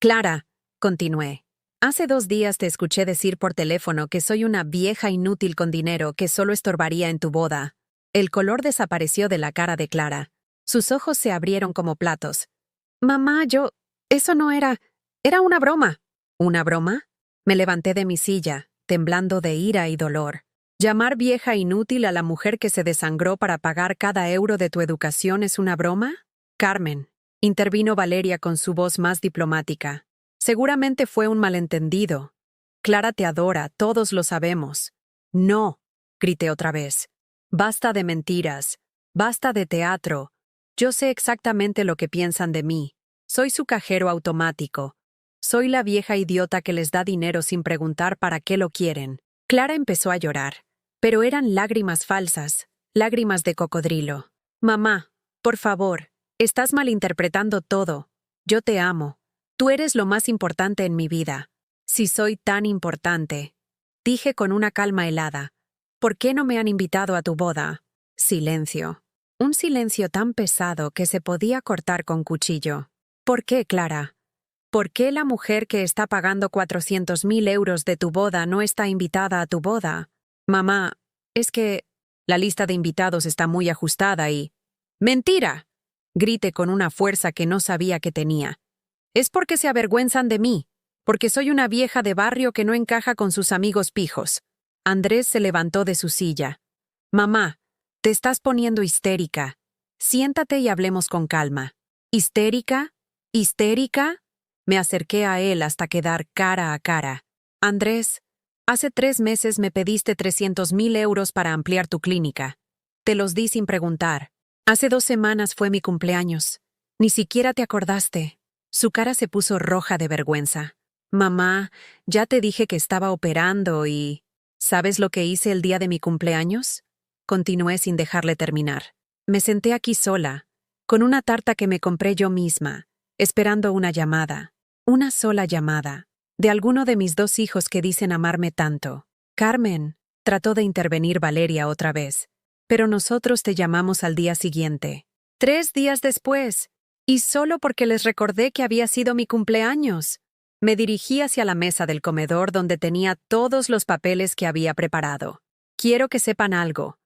Clara, continué. Hace 2 días te escuché decir por teléfono que soy una vieja inútil con dinero que solo estorbaría en tu boda. El color desapareció de la cara de Clara. Sus ojos se abrieron como platos. Mamá, eso no era... Era una broma. ¿Una broma? Me levanté de mi silla, temblando de ira y dolor. ¿Llamar vieja inútil a la mujer que se desangró para pagar cada euro de tu educación es una broma? Carmen, intervino Valeria con su voz más diplomática. Seguramente fue un malentendido. Clara te adora, todos lo sabemos. No, grité otra vez. Basta de mentiras. Basta de teatro. Yo sé exactamente lo que piensan de mí. Soy su cajero automático. Soy la vieja idiota que les da dinero sin preguntar para qué lo quieren. Clara empezó a llorar, pero eran lágrimas falsas, lágrimas de cocodrilo. Mamá, por favor, estás malinterpretando todo. Yo te amo. Tú eres lo más importante en mi vida. Si soy tan importante, dije con una calma helada, ¿por qué no me han invitado a tu boda? Silencio. Un silencio tan pesado que se podía cortar con cuchillo. ¿Por qué, Clara? ¿Por qué la mujer que está pagando 400.000 euros de tu boda no está invitada a tu boda? Mamá, es que la lista de invitados está muy ajustada y... ¡Mentira!, grité con una fuerza que no sabía que tenía. Es porque se avergüenzan de mí, porque soy una vieja de barrio que no encaja con sus amigos pijos. Andrés se levantó de su silla. Mamá, te estás poniendo histérica. Siéntate y hablemos con calma. ¿Histérica? ¿Histérica? Me acerqué a él hasta quedar cara a cara. Andrés, hace 3 meses me pediste 300.000 euros para ampliar tu clínica. Te los di sin preguntar. Hace 2 semanas fue mi cumpleaños. Ni siquiera te acordaste. Su cara se puso roja de vergüenza. Mamá, ya te dije que estaba operando y... ¿Sabes lo que hice el día de mi cumpleaños? Continué sin dejarle terminar. Me senté aquí sola, con una tarta que me compré yo misma, esperando una llamada. Una sola llamada, de alguno de mis 2 hijos que dicen amarme tanto. Carmen, trató de intervenir Valeria otra vez, pero nosotros te llamamos al día siguiente. 3 días después, y solo porque les recordé que había sido mi cumpleaños. Me dirigí hacia la mesa del comedor donde tenía todos los papeles que había preparado. Quiero que sepan algo,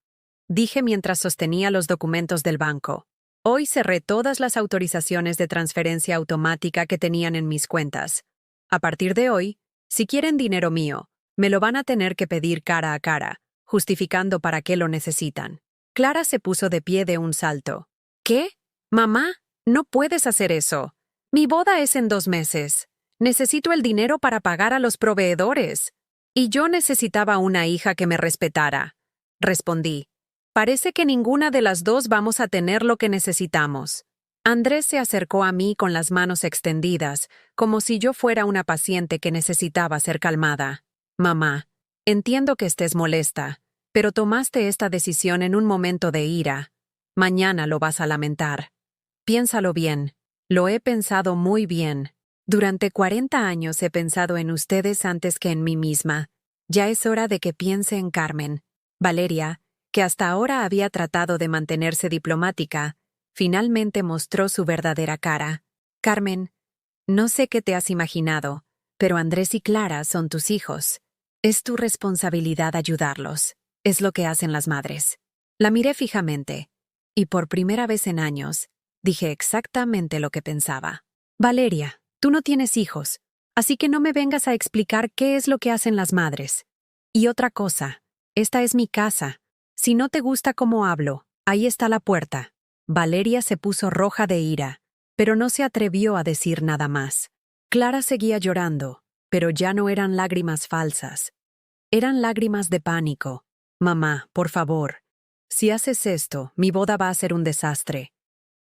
dije mientras sostenía los documentos del banco. Hoy cerré todas las autorizaciones de transferencia automática que tenían en mis cuentas. A partir de hoy, si quieren dinero mío, me lo van a tener que pedir cara a cara, justificando para qué lo necesitan. Clara se puso de pie de un salto. ¿Qué? Mamá, no puedes hacer eso. Mi boda es en 2 meses. Necesito el dinero para pagar a los proveedores. Y yo necesitaba una hija que me respetara. Respondí. Parece que ninguna de las dos vamos a tener lo que necesitamos. Andrés se acercó a mí con las manos extendidas, como si yo fuera una paciente que necesitaba ser calmada. Mamá, entiendo que estés molesta, pero tomaste esta decisión en un momento de ira. Mañana lo vas a lamentar. Piénsalo bien. Lo he pensado muy bien. Durante 40 años he pensado en ustedes antes que en mí misma. Ya es hora de que piense en Carmen. Valeria, que hasta ahora había tratado de mantenerse diplomática, finalmente mostró su verdadera cara. Carmen, no sé qué te has imaginado, pero Andrés y Clara son tus hijos. Es tu responsabilidad ayudarlos. Es lo que hacen las madres. La miré fijamente, y por primera vez en años, dije exactamente lo que pensaba. Valeria, tú no tienes hijos, así que no me vengas a explicar qué es lo que hacen las madres. Y otra cosa, esta es mi casa. Si no te gusta cómo hablo, ahí está la puerta. Valeria se puso roja de ira, pero no se atrevió a decir nada más. Clara seguía llorando, pero ya no eran lágrimas falsas. Eran lágrimas de pánico. Mamá, por favor. Si haces esto, mi boda va a ser un desastre.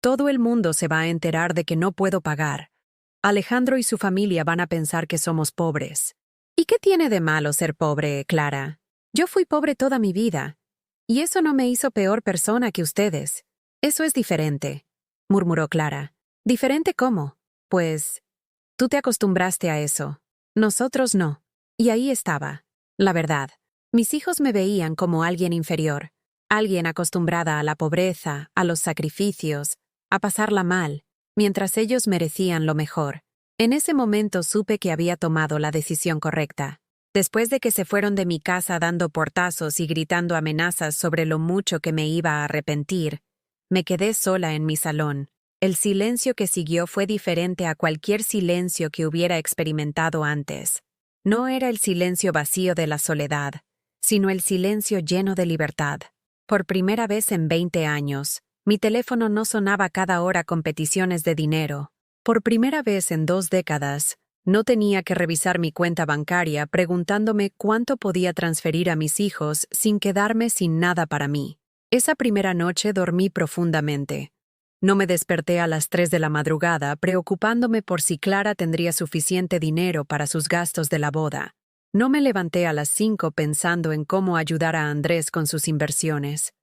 Todo el mundo se va a enterar de que no puedo pagar. Alejandro y su familia van a pensar que somos pobres. ¿Y qué tiene de malo ser pobre, Clara? Yo fui pobre toda mi vida. Y eso no me hizo peor persona que ustedes. Eso es diferente, murmuró Clara. ¿Diferente cómo? Pues, tú te acostumbraste a eso. Nosotros no. Y ahí estaba. La verdad. Mis hijos me veían como alguien inferior. Alguien acostumbrada a la pobreza, a los sacrificios, a pasarla mal, mientras ellos merecían lo mejor. En ese momento supe que había tomado la decisión correcta. Después de que se fueron de mi casa dando portazos y gritando amenazas sobre lo mucho que me iba a arrepentir, me quedé sola en mi salón. El silencio que siguió fue diferente a cualquier silencio que hubiera experimentado antes. No era el silencio vacío de la soledad, sino el silencio lleno de libertad. Por primera vez en 20 años, mi teléfono no sonaba cada hora con peticiones de dinero. Por primera vez en 2 décadas, no tenía que revisar mi cuenta bancaria preguntándome cuánto podía transferir a mis hijos sin quedarme sin nada para mí. Esa primera noche dormí profundamente. No me desperté a las 3 de la madrugada preocupándome por si Clara tendría suficiente dinero para sus gastos de la boda. No me levanté a las 5 pensando en cómo ayudar a Andrés con sus inversiones.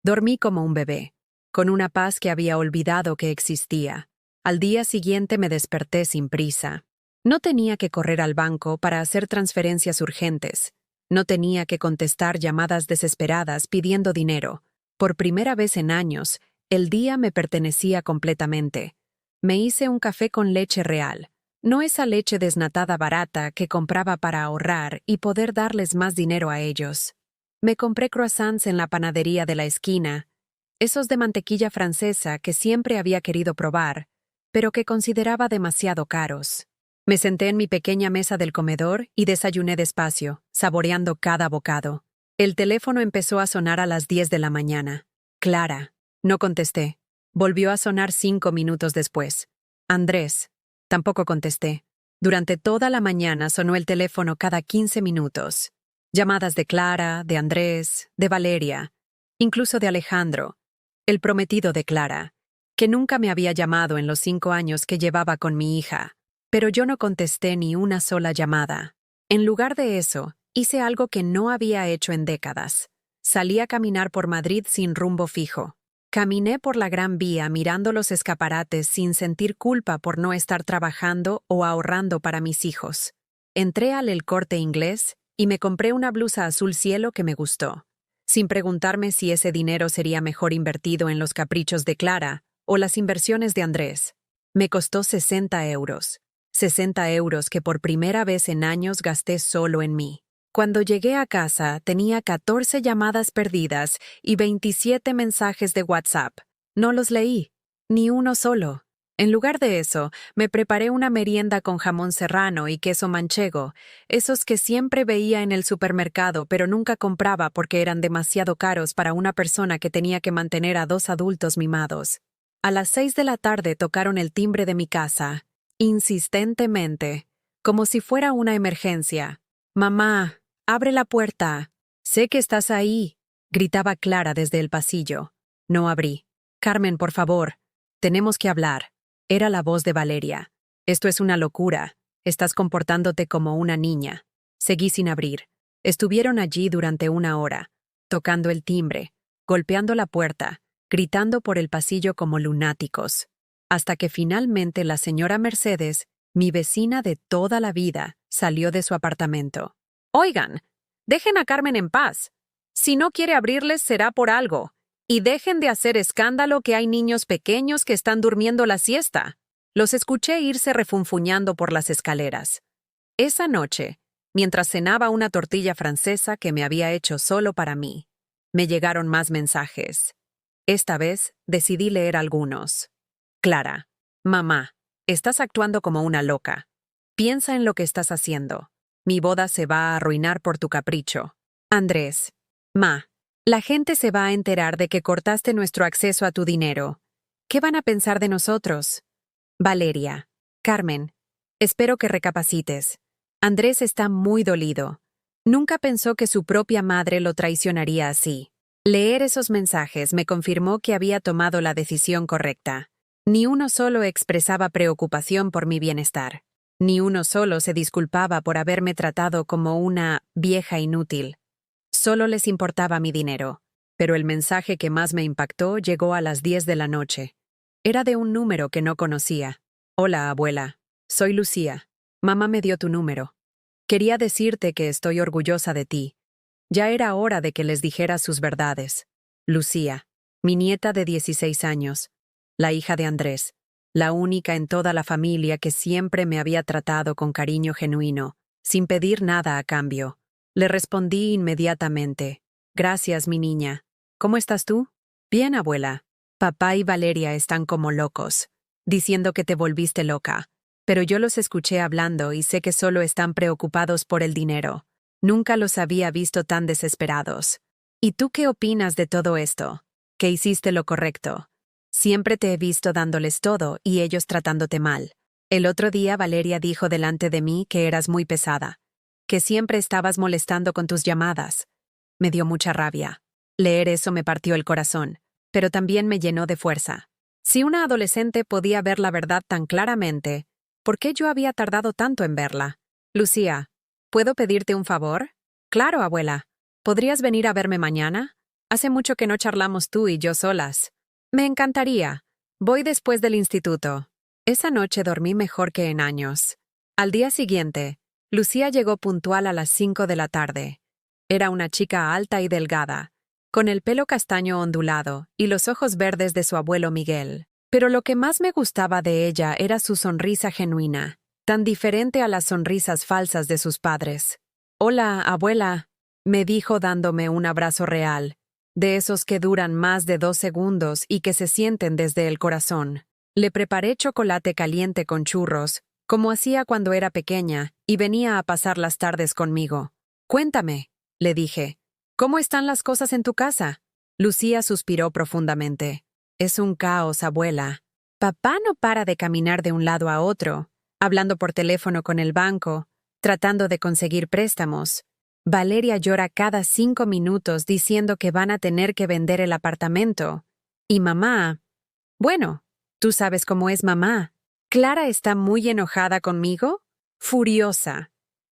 Dormí como un bebé, con una paz que había olvidado que existía. Al día siguiente me desperté sin prisa. No tenía que correr al banco para hacer transferencias urgentes. No tenía que contestar llamadas desesperadas pidiendo dinero. Por primera vez en años, el día me pertenecía completamente. Me hice un café con leche real, no esa leche desnatada barata que compraba para ahorrar y poder darles más dinero a ellos. Me compré croissants en la panadería de la esquina, esos de mantequilla francesa que siempre había querido probar, pero que consideraba demasiado caros. Me senté en mi pequeña mesa del comedor y desayuné despacio, saboreando cada bocado. El teléfono empezó a sonar a las 10 de la mañana. Clara. No contesté. Volvió a sonar 5 minutos después. Andrés. Tampoco contesté. Durante toda la mañana sonó el teléfono cada 15 minutos. Llamadas de Clara, de Andrés, de Valeria, incluso de Alejandro, el prometido de Clara, que nunca me había llamado en los 5 años que llevaba con mi hija. Pero yo no contesté ni una sola llamada. En lugar de eso, hice algo que no había hecho en décadas. Salí a caminar por Madrid sin rumbo fijo. Caminé por la Gran Vía mirando los escaparates sin sentir culpa por no estar trabajando o ahorrando para mis hijos. Entré al El Corte Inglés y me compré una blusa azul cielo que me gustó, sin preguntarme si ese dinero sería mejor invertido en los caprichos de Clara o las inversiones de Andrés. Me costó 60 euros. 60 euros que por primera vez en años gasté solo en mí. Cuando llegué a casa, tenía 14 llamadas perdidas y 27 mensajes de WhatsApp. No los leí. Ni uno solo. En lugar de eso, me preparé una merienda con jamón serrano y queso manchego, esos que siempre veía en el supermercado pero nunca compraba porque eran demasiado caros para una persona que tenía que mantener a 2 adultos mimados. A las 6 de la tarde tocaron el timbre de mi casa, insistentemente, como si fuera una emergencia. «Mamá, abre la puerta. Sé que estás ahí», gritaba Clara desde el pasillo. No abrí. «Carmen, por favor, tenemos que hablar». Era la voz de Valeria. «Esto es una locura. Estás comportándote como una niña». Seguí sin abrir. Estuvieron allí durante 1 hora, tocando el timbre, golpeando la puerta, gritando por el pasillo como lunáticos, hasta que finalmente la señora Mercedes, mi vecina de toda la vida, salió de su apartamento. «Oigan, dejen a Carmen en paz. Si no quiere abrirles será por algo. Y dejen de hacer escándalo, que hay niños pequeños que están durmiendo la siesta». Los escuché irse refunfuñando por las escaleras. Esa noche, mientras cenaba una tortilla francesa que me había hecho solo para mí, me llegaron más mensajes. Esta vez decidí leer algunos. Clara: «Mamá, estás actuando como una loca. Piensa en lo que estás haciendo. Mi boda se va a arruinar por tu capricho». Andrés: «Ma, la gente se va a enterar de que cortaste nuestro acceso a tu dinero. ¿Qué van a pensar de nosotros?». Valeria: «Carmen, espero que recapacites. Andrés está muy dolido. Nunca pensó que su propia madre lo traicionaría así». Leer esos mensajes me confirmó que había tomado la decisión correcta. Ni uno solo expresaba preocupación por mi bienestar. Ni uno solo se disculpaba por haberme tratado como una vieja inútil. Solo les importaba mi dinero. Pero el mensaje que más me impactó llegó a las 10 de la noche. Era de un número que no conocía. «Hola, abuela. Soy Lucía. Mamá me dio tu número. Quería decirte que estoy orgullosa de ti. Ya era hora de que les dijera sus verdades. Lucía, mi nieta de 16 años, la hija de Andrés, la única en toda la familia que siempre me había tratado con cariño genuino, sin pedir nada a cambio». Le respondí inmediatamente: «Gracias, mi niña. ¿Cómo estás tú?». «Bien, abuela. Papá y Valeria están como locos, diciendo que te volviste loca. Pero yo los escuché hablando y sé que solo están preocupados por el dinero. Nunca los había visto tan desesperados. ¿Y tú qué opinas de todo esto?». «Que hiciste lo correcto. Siempre te he visto dándoles todo y ellos tratándote mal. El otro día Valeria dijo delante de mí que eras muy pesada, que siempre estabas molestando con tus llamadas». Me dio mucha rabia. Leer eso me partió el corazón, pero también me llenó de fuerza. Si una adolescente podía ver la verdad tan claramente, ¿por qué yo había tardado tanto en verla? «Lucía, ¿puedo pedirte un favor?». «Claro, abuela. ¿Podrías venir a verme mañana? Hace mucho que no charlamos tú y yo solas». «Me encantaría. Voy después del instituto». Esa noche dormí mejor que en años. Al día siguiente, Lucía llegó puntual a las 5 de la tarde. Era una chica alta y delgada, con el pelo castaño ondulado y los ojos verdes de su abuelo Miguel. Pero lo que más me gustaba de ella era su sonrisa genuina, tan diferente a las sonrisas falsas de sus padres. «Hola, abuela», me dijo dándome un abrazo real, de esos que duran más de 2 segundos y que se sienten desde el corazón. Le preparé chocolate caliente con churros, como hacía cuando era pequeña, y venía a pasar las tardes conmigo. «Cuéntame», le dije, «¿cómo están las cosas en tu casa?». Lucía suspiró profundamente. «Es un caos, abuela. Papá no para de caminar de un lado a otro, hablando por teléfono con el banco, tratando de conseguir préstamos. Valeria llora cada 5 minutos diciendo que van a tener que vender el apartamento. Y mamá... Bueno, tú sabes cómo es mamá. Clara está muy enojada conmigo, furiosa.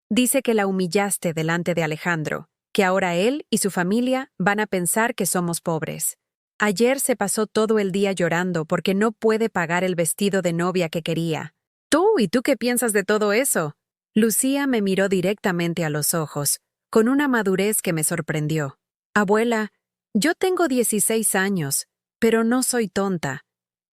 Dice que la humillaste delante de Alejandro, que ahora él y su familia van a pensar que somos pobres. Ayer se pasó todo el día llorando porque no puede pagar el vestido de novia que quería. ¿Y tú qué piensas de todo eso?». Lucía me miró directamente a los ojos, con una madurez que me sorprendió. «Abuela, yo tengo 16 años, pero no soy tonta.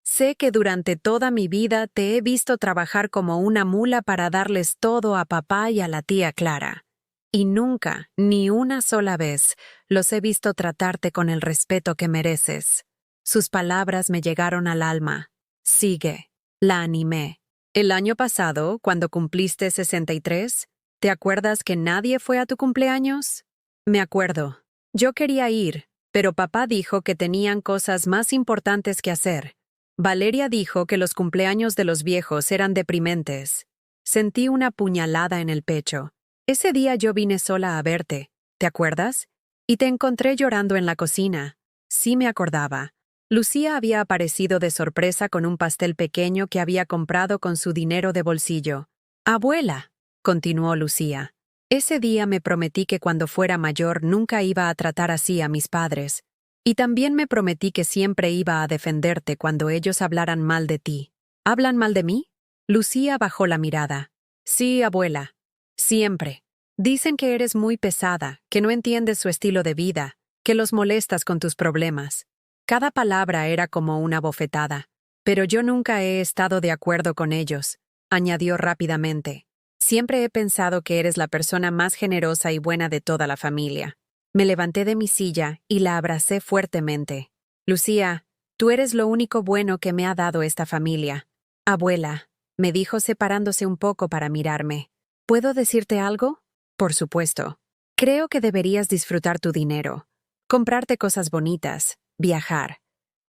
Sé que durante toda mi vida te he visto trabajar como una mula para darles todo a papá y a la tía Clara. Y nunca, ni una sola vez, los he visto tratarte con el respeto que mereces». Sus palabras me llegaron al alma. Sigue. La animé. El año pasado, cuando cumpliste 63, ¿te acuerdas que nadie fue a tu cumpleaños? Me acuerdo. Yo quería ir, pero papá dijo que tenían cosas más importantes que hacer. Valeria dijo que los cumpleaños de los viejos eran deprimentes. Sentí una puñalada en el pecho. Ese día yo vine sola a verte, ¿te acuerdas? Y te encontré llorando en la cocina. Sí me acordaba. Lucía había aparecido de sorpresa con un pastel pequeño que había comprado con su dinero de bolsillo. Abuela, continuó Lucía. Ese día me prometí que cuando fuera mayor nunca iba a tratar así a mis padres. Y también me prometí que siempre iba a defenderte cuando ellos hablaran mal de ti. ¿Hablan mal de mí? Lucía bajó la mirada. Sí, abuela. Siempre. Dicen que eres muy pesada, que no entiendes su estilo de vida, que los molestas con tus problemas. Cada palabra era como una bofetada. Pero yo nunca he estado de acuerdo con ellos, añadió rápidamente. Siempre he pensado que eres la persona más generosa y buena de toda la familia. Me levanté de mi silla y la abracé fuertemente. Lucía, tú eres lo único bueno que me ha dado esta familia. Abuela, me dijo separándose un poco para mirarme. ¿Puedo decirte algo? Por supuesto. Creo que deberías disfrutar tu dinero. Comprarte cosas bonitas, viajar.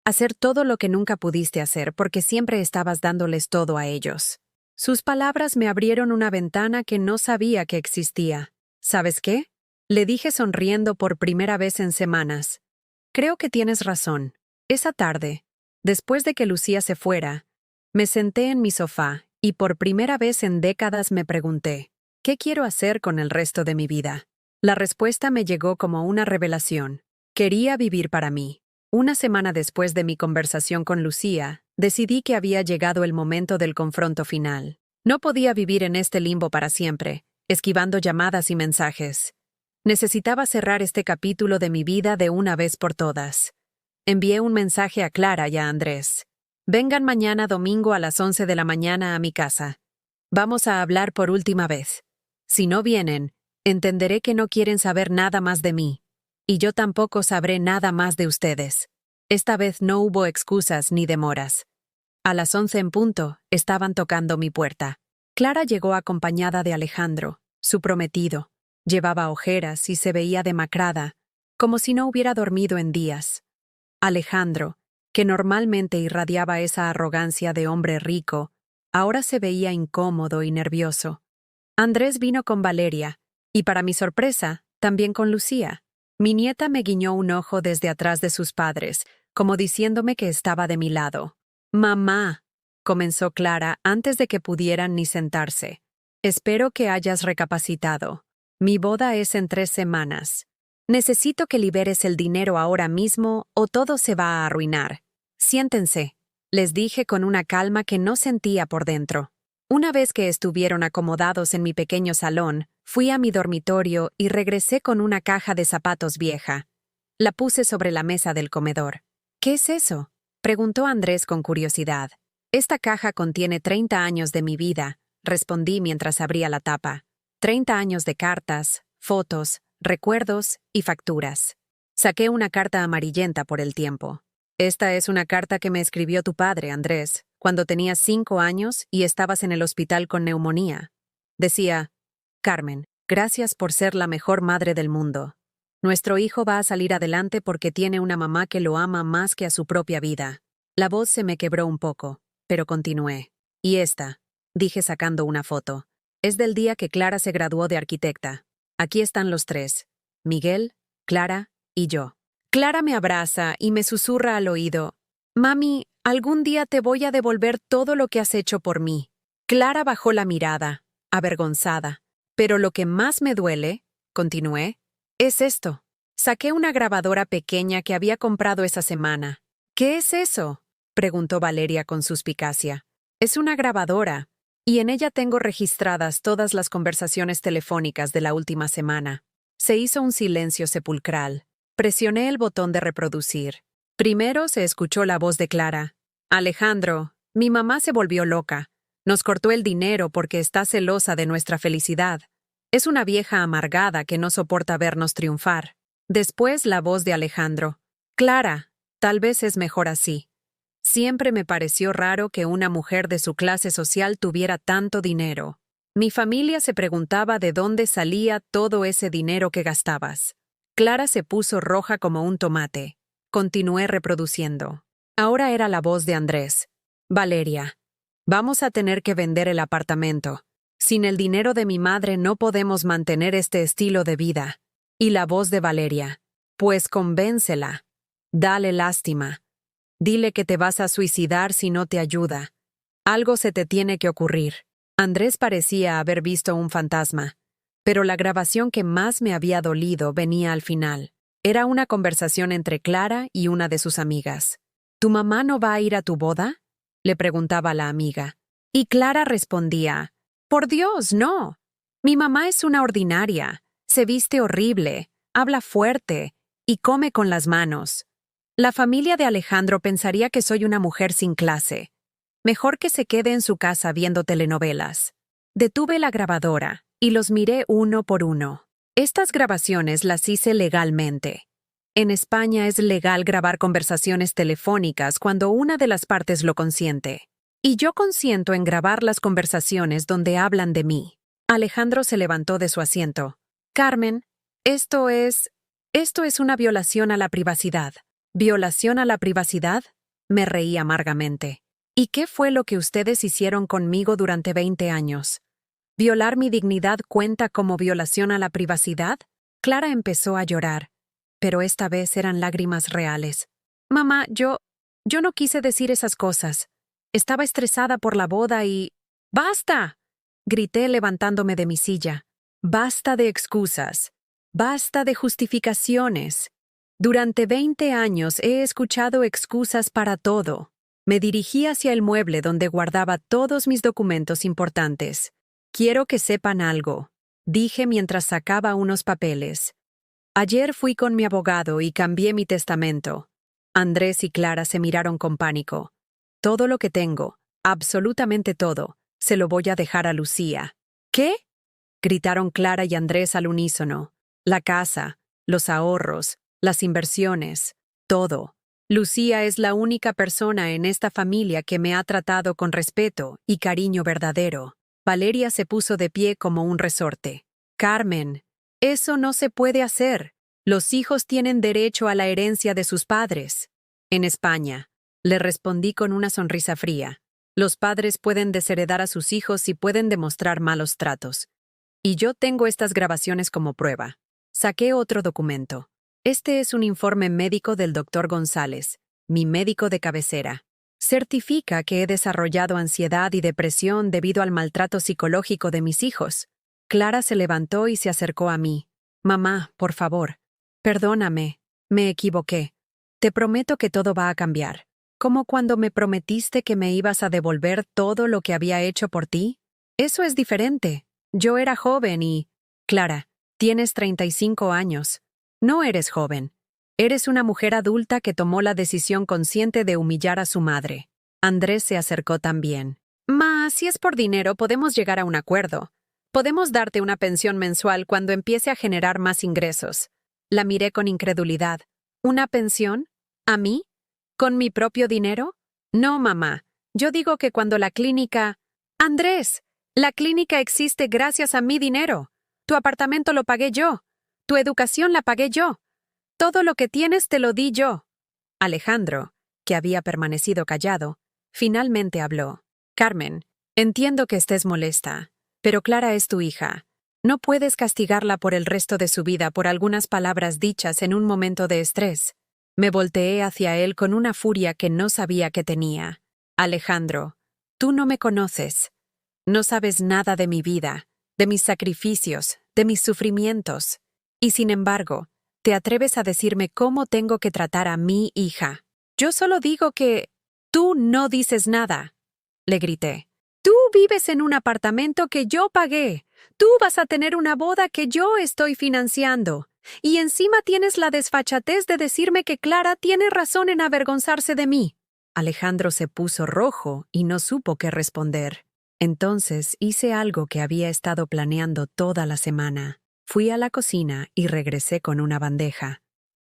Hacer todo lo que nunca pudiste hacer porque siempre estabas dándoles todo a ellos. Sus palabras me abrieron una ventana que no sabía que existía. ¿Sabes qué? Le dije sonriendo por primera vez en semanas. Creo que tienes razón. Esa tarde, después de que Lucía se fuera, me senté en mi sofá y por primera vez en décadas me pregunté, ¿qué quiero hacer con el resto de mi vida? La respuesta me llegó como una revelación. Quería vivir para mí. Una semana después de mi conversación con Lucía, decidí que había llegado el momento del confronto final. No podía vivir en este limbo para siempre, esquivando llamadas y mensajes. Necesitaba cerrar este capítulo de mi vida de una vez por todas. Envié un mensaje a Clara y a Andrés. Vengan mañana domingo a las 11 de la mañana a mi casa. Vamos a hablar por última vez. Si no vienen, entenderé que no quieren saber nada más de mí. Y yo tampoco sabré nada más de ustedes. Esta vez no hubo excusas ni demoras. A las 11 en punto, estaban tocando mi puerta. Clara llegó acompañada de Alejandro, su prometido. Llevaba ojeras y se veía demacrada, como si no hubiera dormido en días. Alejandro, que normalmente irradiaba esa arrogancia de hombre rico, ahora se veía incómodo y nervioso. Andrés vino con Valeria, y para mi sorpresa, también con Lucía. Mi nieta me guiñó un ojo desde atrás de sus padres, como diciéndome que estaba de mi lado. «Mamá», comenzó Clara antes de que pudieran ni sentarse. «Espero que hayas recapacitado. Mi boda es en 3 semanas. Necesito que liberes el dinero ahora mismo o todo se va a arruinar. Siéntense», les dije con una calma que no sentía por dentro. Una vez que estuvieron acomodados en mi pequeño salón, fui a mi dormitorio y regresé con una caja de zapatos vieja. La puse sobre la mesa del comedor. «¿Qué es eso?», preguntó Andrés con curiosidad. «Esta caja contiene 30 años de mi vida», respondí mientras abría la tapa. 30 años de cartas, fotos, recuerdos y facturas. Saqué una carta amarillenta por el tiempo. «Esta es una carta que me escribió tu padre, Andrés, cuando tenías 5 años y estabas en el hospital con neumonía. Decía, Carmen, gracias por ser la mejor madre del mundo. Nuestro hijo va a salir adelante porque tiene una mamá que lo ama más que a su propia vida». La voz se me quebró un poco, pero continué. «Y esta», dije sacando una foto, «es del día que Clara se graduó de arquitecta. Aquí están los 3, Miguel, Clara y yo». Clara me abraza y me susurra al oído, «Mami, algún día te voy a devolver todo lo que has hecho por mí». Clara bajó la mirada, avergonzada. «Pero lo que más me duele», continué, «es esto». Saqué una grabadora pequeña que había comprado esa semana. «¿Qué es eso?», preguntó Valeria con suspicacia. «Es una grabadora, y en ella tengo registradas todas las conversaciones telefónicas de la última semana». Se hizo un silencio sepulcral. Presioné el botón de reproducir. Primero se escuchó la voz de Clara. «Alejandro, mi mamá se volvió loca. Nos cortó el dinero porque está celosa de nuestra felicidad. Es una vieja amargada que no soporta vernos triunfar». Después la voz de Alejandro. «Clara, tal vez es mejor así. Siempre me pareció raro que una mujer de su clase social tuviera tanto dinero. Mi familia se preguntaba de dónde salía todo ese dinero que gastabas. Clara se puso roja como un tomate. Continué reproduciendo. Ahora era la voz de Andrés. Valeria, vamos a tener que vender el apartamento. Sin el dinero de mi madre no podemos mantener este estilo de vida. Y la voz de Valeria. Pues convéncela. Dale lástima. Dile que te vas a suicidar si no te ayuda. Algo se te tiene que ocurrir. Andrés parecía haber visto un fantasma, pero la grabación que más me había dolido venía al final. Era una conversación entre Clara y una de sus amigas. ¿Tu mamá no va a ir a tu boda?, le preguntaba la amiga. Y Clara respondía, «Por Dios, no. Mi mamá es una ordinaria. Se viste horrible, habla fuerte y come con las manos. La familia de Alejandro pensaría que soy una mujer sin clase. Mejor que se quede en su casa viendo telenovelas». Detuve la grabadora y los miré uno por uno. Estas grabaciones las hice legalmente. En España es legal grabar conversaciones telefónicas cuando una de las partes lo consiente. Y yo consiento en grabar las conversaciones donde hablan de mí. Alejandro se levantó de su asiento. «Carmen, esto es una violación a la privacidad». ¿Violación a la privacidad? Me reí amargamente. ¿Y qué fue lo que ustedes hicieron conmigo durante 20 años? ¿Violar mi dignidad cuenta como violación a la privacidad? Clara empezó a llorar, pero esta vez eran lágrimas reales. Mamá, yo no quise decir esas cosas. Estaba estresada por la boda y... ¡Basta!, grité levantándome de mi silla. Basta de excusas. Basta de justificaciones. Durante 20 años he escuchado excusas para todo. Me dirigí hacia el mueble donde guardaba todos mis documentos importantes. Quiero que sepan algo, dije mientras sacaba unos papeles. Ayer fui con mi abogado y cambié mi testamento. Andrés y Clara se miraron con pánico. Todo lo que tengo, absolutamente todo, se lo voy a dejar a Lucía. ¿Qué?, gritaron Clara y Andrés al unísono. La casa, los ahorros, las inversiones, todo. Lucía es la única persona en esta familia que me ha tratado con respeto y cariño verdadero. Valeria se puso de pie como un resorte. Carmen, eso no se puede hacer. Los hijos tienen derecho a la herencia de sus padres. En España, le respondí con una sonrisa fría. Los padres pueden desheredar a sus hijos y pueden demostrar malos tratos. Y yo tengo estas grabaciones como prueba. Saqué otro documento. Este es un informe médico del Dr. González, mi médico de cabecera. Certifica que he desarrollado ansiedad y depresión debido al maltrato psicológico de mis hijos. Clara se levantó y se acercó a mí. Mamá, por favor, perdóname, me equivoqué. Te prometo que todo va a cambiar. ¿Como cuando me prometiste que me ibas a devolver todo lo que había hecho por ti? Eso es diferente. Yo era joven y... Clara, tienes 35 años. No eres joven. Eres una mujer adulta que tomó la decisión consciente de humillar a su madre. Andrés se acercó también. Ma, si es por dinero, podemos llegar a un acuerdo. Podemos darte una pensión mensual cuando empiece a generar más ingresos. La miré con incredulidad. ¿Una pensión? ¿A mí? ¿Con mi propio dinero? No, mamá. Yo digo que cuando la clínica... Andrés, la clínica existe gracias a mi dinero. Tu apartamento lo pagué yo. Tu educación la pagué yo. Todo lo que tienes te lo di yo. Alejandro, que había permanecido callado, finalmente habló. Carmen, entiendo que estés molesta, pero Clara es tu hija. No puedes castigarla por el resto de su vida por algunas palabras dichas en un momento de estrés. Me volteé hacia él con una furia que no sabía que tenía. Alejandro, tú no me conoces. No sabes nada de mi vida, de mis sacrificios, de mis sufrimientos. Y sin embargo, te atreves a decirme cómo tengo que tratar a mi hija. Yo solo digo que... Tú no dices nada, le grité. Tú vives en un apartamento que yo pagué. Tú vas a tener una boda que yo estoy financiando. Y encima tienes la desfachatez de decirme que Clara tiene razón en avergonzarse de mí. Alejandro se puso rojo y no supo qué responder. Entonces hice algo que había estado planeando toda la semana. Fui a la cocina y regresé con una bandeja.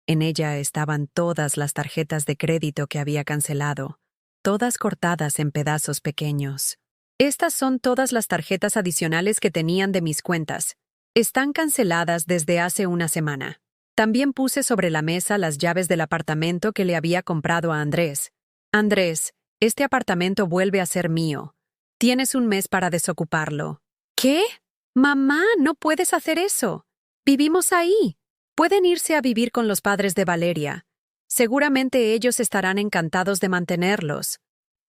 En ella estaban todas las tarjetas de crédito que había cancelado. todas cortadas en pedazos pequeños. Estas son todas las tarjetas adicionales que tenían de mis cuentas. Están canceladas desde hace una semana. También puse sobre la mesa las llaves del apartamento que le había comprado a Andrés. Andrés, este apartamento vuelve a ser mío. Tienes un mes para desocuparlo. ¿Qué? Mamá, no puedes hacer eso. Vivimos ahí. Pueden irse a vivir con los padres de Valeria. Seguramente ellos estarán encantados de mantenerlos.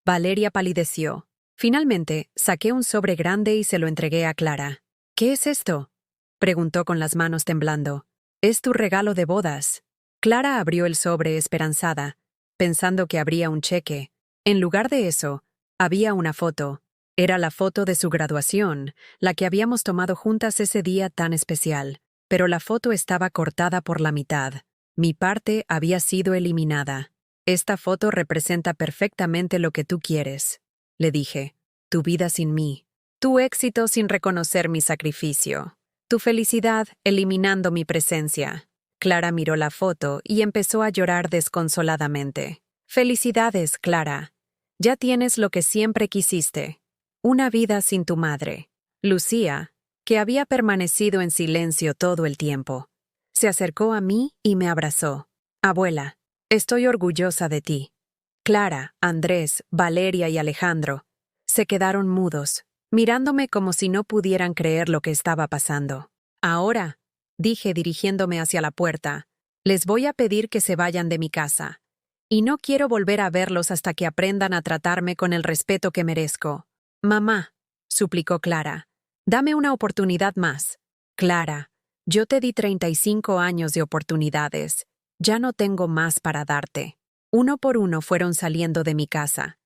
Valeria palideció. Finalmente, saqué un sobre grande y se lo entregué a Clara. ¿Qué es esto?, preguntó con las manos temblando. Es tu regalo de bodas. Clara abrió el sobre esperanzada, pensando que habría un cheque. En lugar de eso, había una foto. Era la foto de su graduación, la que habíamos tomado juntas ese día tan especial. Pero la foto estaba cortada por la mitad. Mi parte había sido eliminada. Esta foto representa perfectamente lo que tú quieres, le dije. Tu vida sin mí. Tu éxito sin reconocer mi sacrificio. Tu felicidad eliminando mi presencia. Clara miró la foto y empezó a llorar desconsoladamente. Felicidades, Clara. Ya tienes lo que siempre quisiste. Una vida sin tu madre. Lucía, que había permanecido en silencio todo el tiempo, se acercó a mí y me abrazó. Abuela, estoy orgullosa de ti. Clara, Andrés, Valeria y Alejandro se quedaron mudos, mirándome como si no pudieran creer lo que estaba pasando. Ahora, dije dirigiéndome hacia la puerta, les voy a pedir que se vayan de mi casa. Y no quiero volver a verlos hasta que aprendan a tratarme con el respeto que merezco. Mamá, suplicó Clara, dame una oportunidad más. Clara, yo te di 35 años de oportunidades. Ya no tengo más para darte. Uno por uno fueron saliendo de mi casa.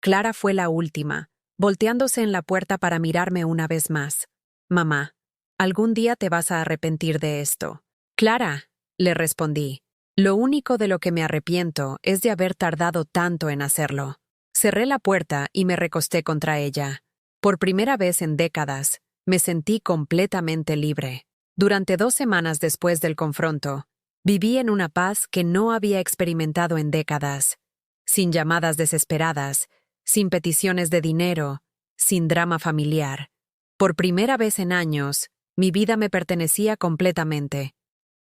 Clara fue la última, volteándose en la puerta para mirarme una vez más. Mamá, algún día te vas a arrepentir de esto. Clara, le respondí. Lo único de lo que me arrepiento es de haber tardado tanto en hacerlo. Cerré la puerta y me recosté contra ella. Por primera vez en décadas, me sentí completamente libre. Durante 2 semanas después del confronto, viví en una paz que no había experimentado en décadas. Sin llamadas desesperadas, sin peticiones de dinero, sin drama familiar. Por primera vez en años, mi vida me pertenecía completamente.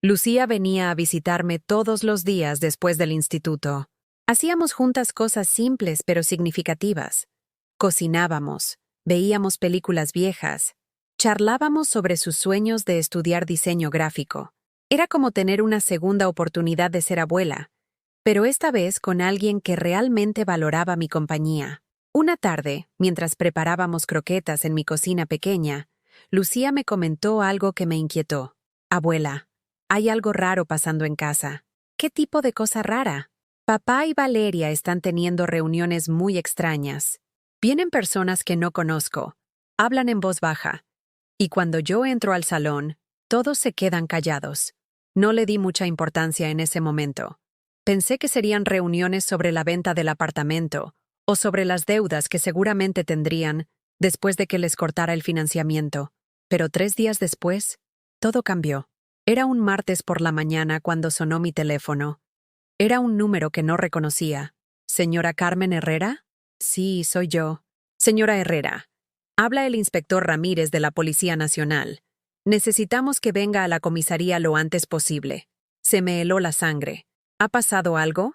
Lucía venía a visitarme todos los días después del instituto. Hacíamos juntas cosas simples pero significativas. Cocinábamos, veíamos películas viejas, charlábamos sobre sus sueños de estudiar diseño gráfico. Era como tener una segunda oportunidad de ser abuela, pero esta vez con alguien que realmente valoraba mi compañía. Una tarde, mientras preparábamos croquetas en mi cocina pequeña, Lucía me comentó algo que me inquietó. Abuela, hay algo raro pasando en casa. ¿Qué tipo de cosa rara? Papá y Valeria están teniendo reuniones muy extrañas. Vienen personas que no conozco, hablan en voz baja, y cuando yo entro al salón, todos se quedan callados. No le di mucha importancia en ese momento. Pensé que serían reuniones sobre la venta del apartamento o sobre las deudas que seguramente tendrían después de que les cortara el financiamiento. Pero 3 días después, todo cambió. Era un martes por la mañana cuando sonó mi teléfono. Era un número que no reconocía. ¿Señora Carmen Herrera? Sí, soy yo. Señora Herrera, habla el inspector Ramírez de la Policía Nacional. Necesitamos que venga a la comisaría lo antes posible. Se me heló la sangre. ¿Ha pasado algo?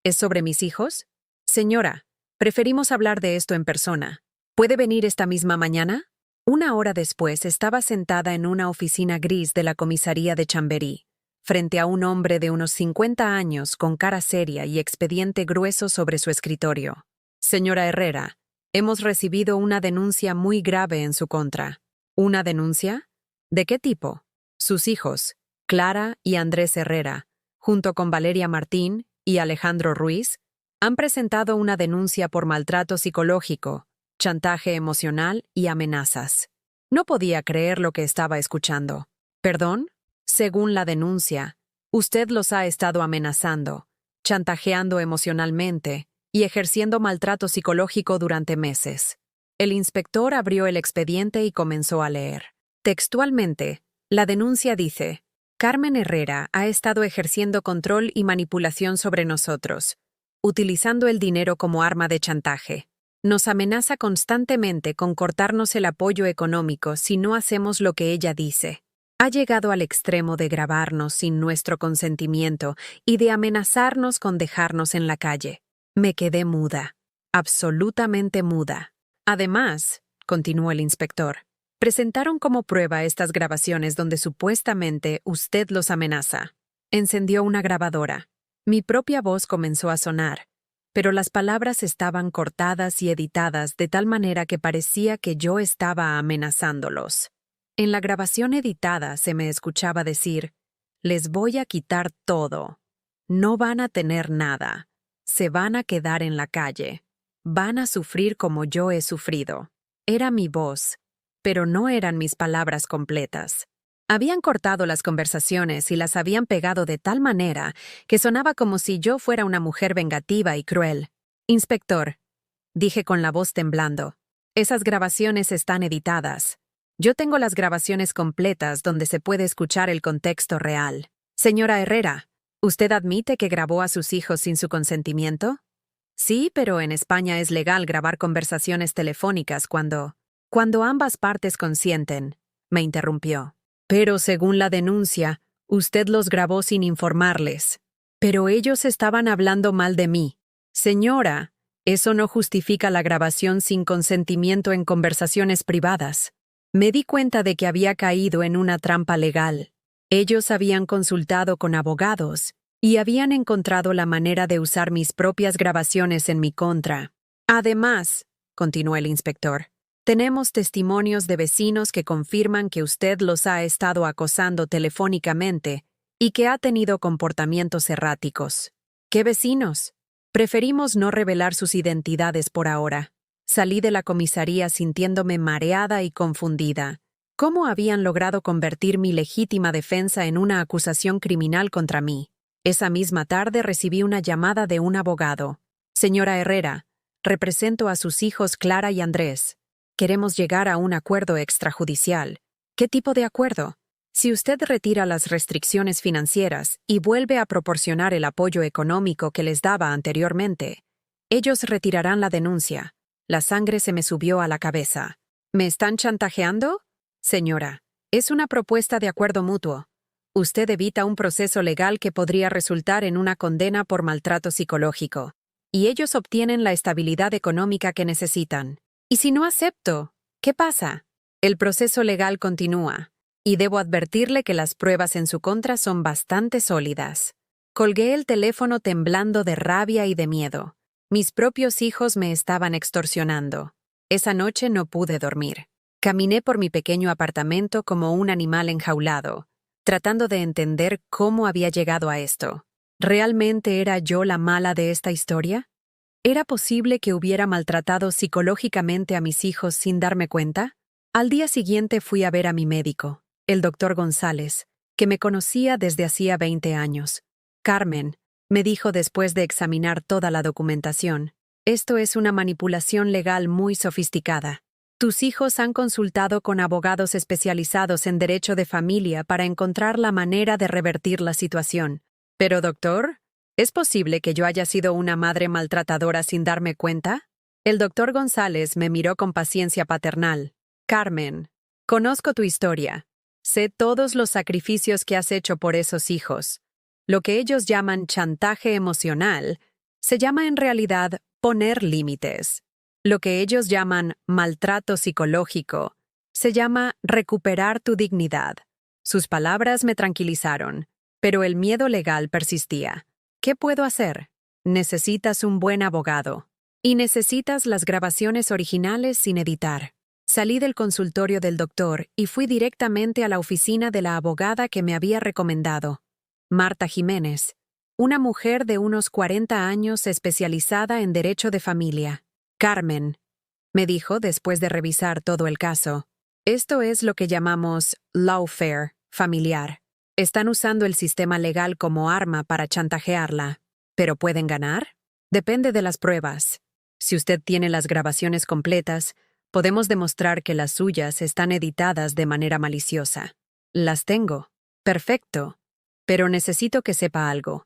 ¿Es sobre mis hijos? Señora, preferimos hablar de esto en persona. ¿Puede venir esta misma mañana? 1 hora después estaba sentada en una oficina gris de la comisaría de Chamberí, frente a un hombre de unos 50 años con cara seria y expediente grueso sobre su escritorio. Señora Herrera, hemos recibido una denuncia muy grave en su contra. ¿Una denuncia? ¿De qué tipo? Sus hijos, Clara y Andrés Herrera, junto con Valeria Martín y Alejandro Ruiz, han presentado una denuncia por maltrato psicológico, chantaje emocional y amenazas. No podía creer lo que estaba escuchando. ¿Perdón? Según la denuncia, usted los ha estado amenazando, chantajeando emocionalmente y ejerciendo maltrato psicológico durante meses. El inspector abrió el expediente y comenzó a leer. Textualmente, la denuncia dice: Carmen Herrera ha estado ejerciendo control y manipulación sobre nosotros, utilizando el dinero como arma de chantaje. Nos amenaza constantemente con cortarnos el apoyo económico si no hacemos lo que ella dice. Ha llegado al extremo de grabarnos sin nuestro consentimiento y de amenazarnos con dejarnos en la calle. Me quedé muda, absolutamente muda. Además, continuó el inspector, presentaron como prueba estas grabaciones donde supuestamente usted los amenaza. Encendió una grabadora. Mi propia voz comenzó a sonar, pero las palabras estaban cortadas y editadas de tal manera que parecía que yo estaba amenazándolos. En la grabación editada se me escuchaba decir, les voy a quitar todo. No van a tener nada. Se van a quedar en la calle. Van a sufrir como yo he sufrido. Era mi voz, pero no eran mis palabras completas. Habían cortado las conversaciones y las habían pegado de tal manera que sonaba como si yo fuera una mujer vengativa y cruel. Inspector, dije con la voz temblando, esas grabaciones están editadas. Yo tengo las grabaciones completas donde se puede escuchar el contexto real. Señora Herrera, ¿usted admite que grabó a sus hijos sin su consentimiento? Sí, pero en España es legal grabar conversaciones telefónicas cuando ambas partes consienten, me interrumpió. Pero según la denuncia, usted los grabó sin informarles. Pero ellos estaban hablando mal de mí. Señora, eso no justifica la grabación sin consentimiento en conversaciones privadas. Me di cuenta de que había caído en una trampa legal. Ellos habían consultado con abogados y habían encontrado la manera de usar mis propias grabaciones en mi contra. Además, continuó el inspector, tenemos testimonios de vecinos que confirman que usted los ha estado acosando telefónicamente y que ha tenido comportamientos erráticos. ¿Qué vecinos? Preferimos no revelar sus identidades por ahora. Salí de la comisaría sintiéndome mareada y confundida. ¿Cómo habían logrado convertir mi legítima defensa en una acusación criminal contra mí? Esa misma tarde recibí una llamada de un abogado. Señora Herrera, represento a sus hijos Clara y Andrés. Queremos llegar a un acuerdo extrajudicial. ¿Qué tipo de acuerdo? Si usted retira las restricciones financieras y vuelve a proporcionar el apoyo económico que les daba anteriormente, ellos retirarán la denuncia. La sangre se me subió a la cabeza. ¿Me están chantajeando? Señora, es una propuesta de acuerdo mutuo. Usted evita un proceso legal que podría resultar en una condena por maltrato psicológico, y ellos obtienen la estabilidad económica que necesitan. ¿Y si no acepto? ¿Qué pasa? El proceso legal continúa, y debo advertirle que las pruebas en su contra son bastante sólidas. Colgué el teléfono temblando de rabia y de miedo. Mis propios hijos me estaban extorsionando. Esa noche no pude dormir. Caminé por mi pequeño apartamento como un animal enjaulado, tratando de entender cómo había llegado a esto. ¿Realmente era yo la mala de esta historia? ¿Era posible que hubiera maltratado psicológicamente a mis hijos sin darme cuenta? Al día siguiente fui a ver a mi médico, el doctor González, que me conocía desde hacía 20 años. Carmen, me dijo después de examinar toda la documentación, esto es una manipulación legal muy sofisticada. Tus hijos han consultado con abogados especializados en derecho de familia para encontrar la manera de revertir la situación. Pero, doctor, ¿es posible que yo haya sido una madre maltratadora sin darme cuenta? El doctor González me miró con paciencia paternal. Carmen, conozco tu historia. Sé todos los sacrificios que has hecho por esos hijos. Lo que ellos llaman chantaje emocional, se llama en realidad poner límites. Lo que ellos llaman maltrato psicológico, se llama recuperar tu dignidad. Sus palabras me tranquilizaron, pero el miedo legal persistía. ¿Qué puedo hacer? Necesitas un buen abogado. Y necesitas las grabaciones originales sin editar. Salí del consultorio del doctor y fui directamente a la oficina de la abogada que me había recomendado. Marta Jiménez, una mujer de unos 40 años especializada en derecho de familia. Carmen, me dijo después de revisar todo el caso, esto es lo que llamamos lawfare familiar. Están usando el sistema legal como arma para chantajearla. ¿Pero pueden ganar? Depende de las pruebas. Si usted tiene las grabaciones completas, podemos demostrar que las suyas están editadas de manera maliciosa. Las tengo. Perfecto. Pero necesito que sepa algo.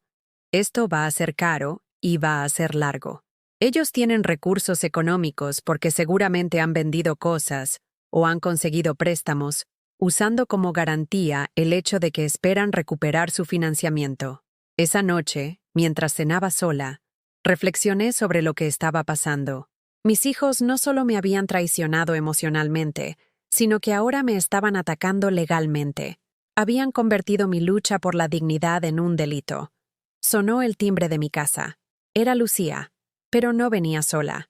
Esto va a ser caro iba a ser largo. Ellos tienen recursos económicos porque seguramente han vendido cosas o han conseguido préstamos, usando como garantía el hecho de que esperan recuperar su financiamiento. Esa noche, mientras cenaba sola, reflexioné sobre lo que estaba pasando. Mis hijos no solo me habían traicionado emocionalmente, sino que ahora me estaban atacando legalmente. Habían convertido mi lucha por la dignidad en un delito. Sonó el timbre de mi casa. Era Lucía, pero no venía sola.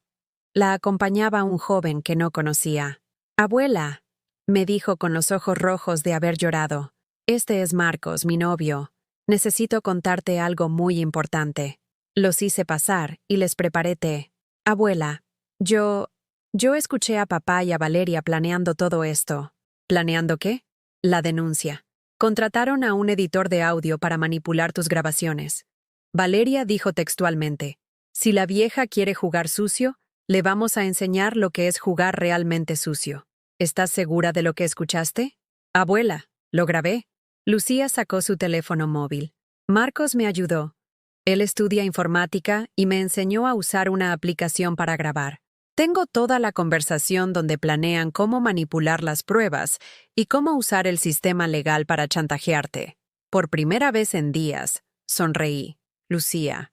La acompañaba un joven que no conocía. «Abuela», me dijo con los ojos rojos de haber llorado. «Este es Marcos, mi novio. Necesito contarte algo muy importante». Los hice pasar y les preparé té. «Abuela, yo escuché a papá y a Valeria planeando todo esto». ¿Planeando qué? La denuncia. Contrataron a un editor de audio para manipular tus grabaciones. Valeria dijo textualmente: «Si la vieja quiere jugar sucio, le vamos a enseñar lo que es jugar realmente sucio». ¿Estás segura de lo que escuchaste? Abuela, lo grabé. Lucía sacó su teléfono móvil. Marcos me ayudó. Él estudia informática y me enseñó a usar una aplicación para grabar. Tengo toda la conversación donde planean cómo manipular las pruebas y cómo usar el sistema legal para chantajearte. Por primera vez en días, sonreí. Lucía,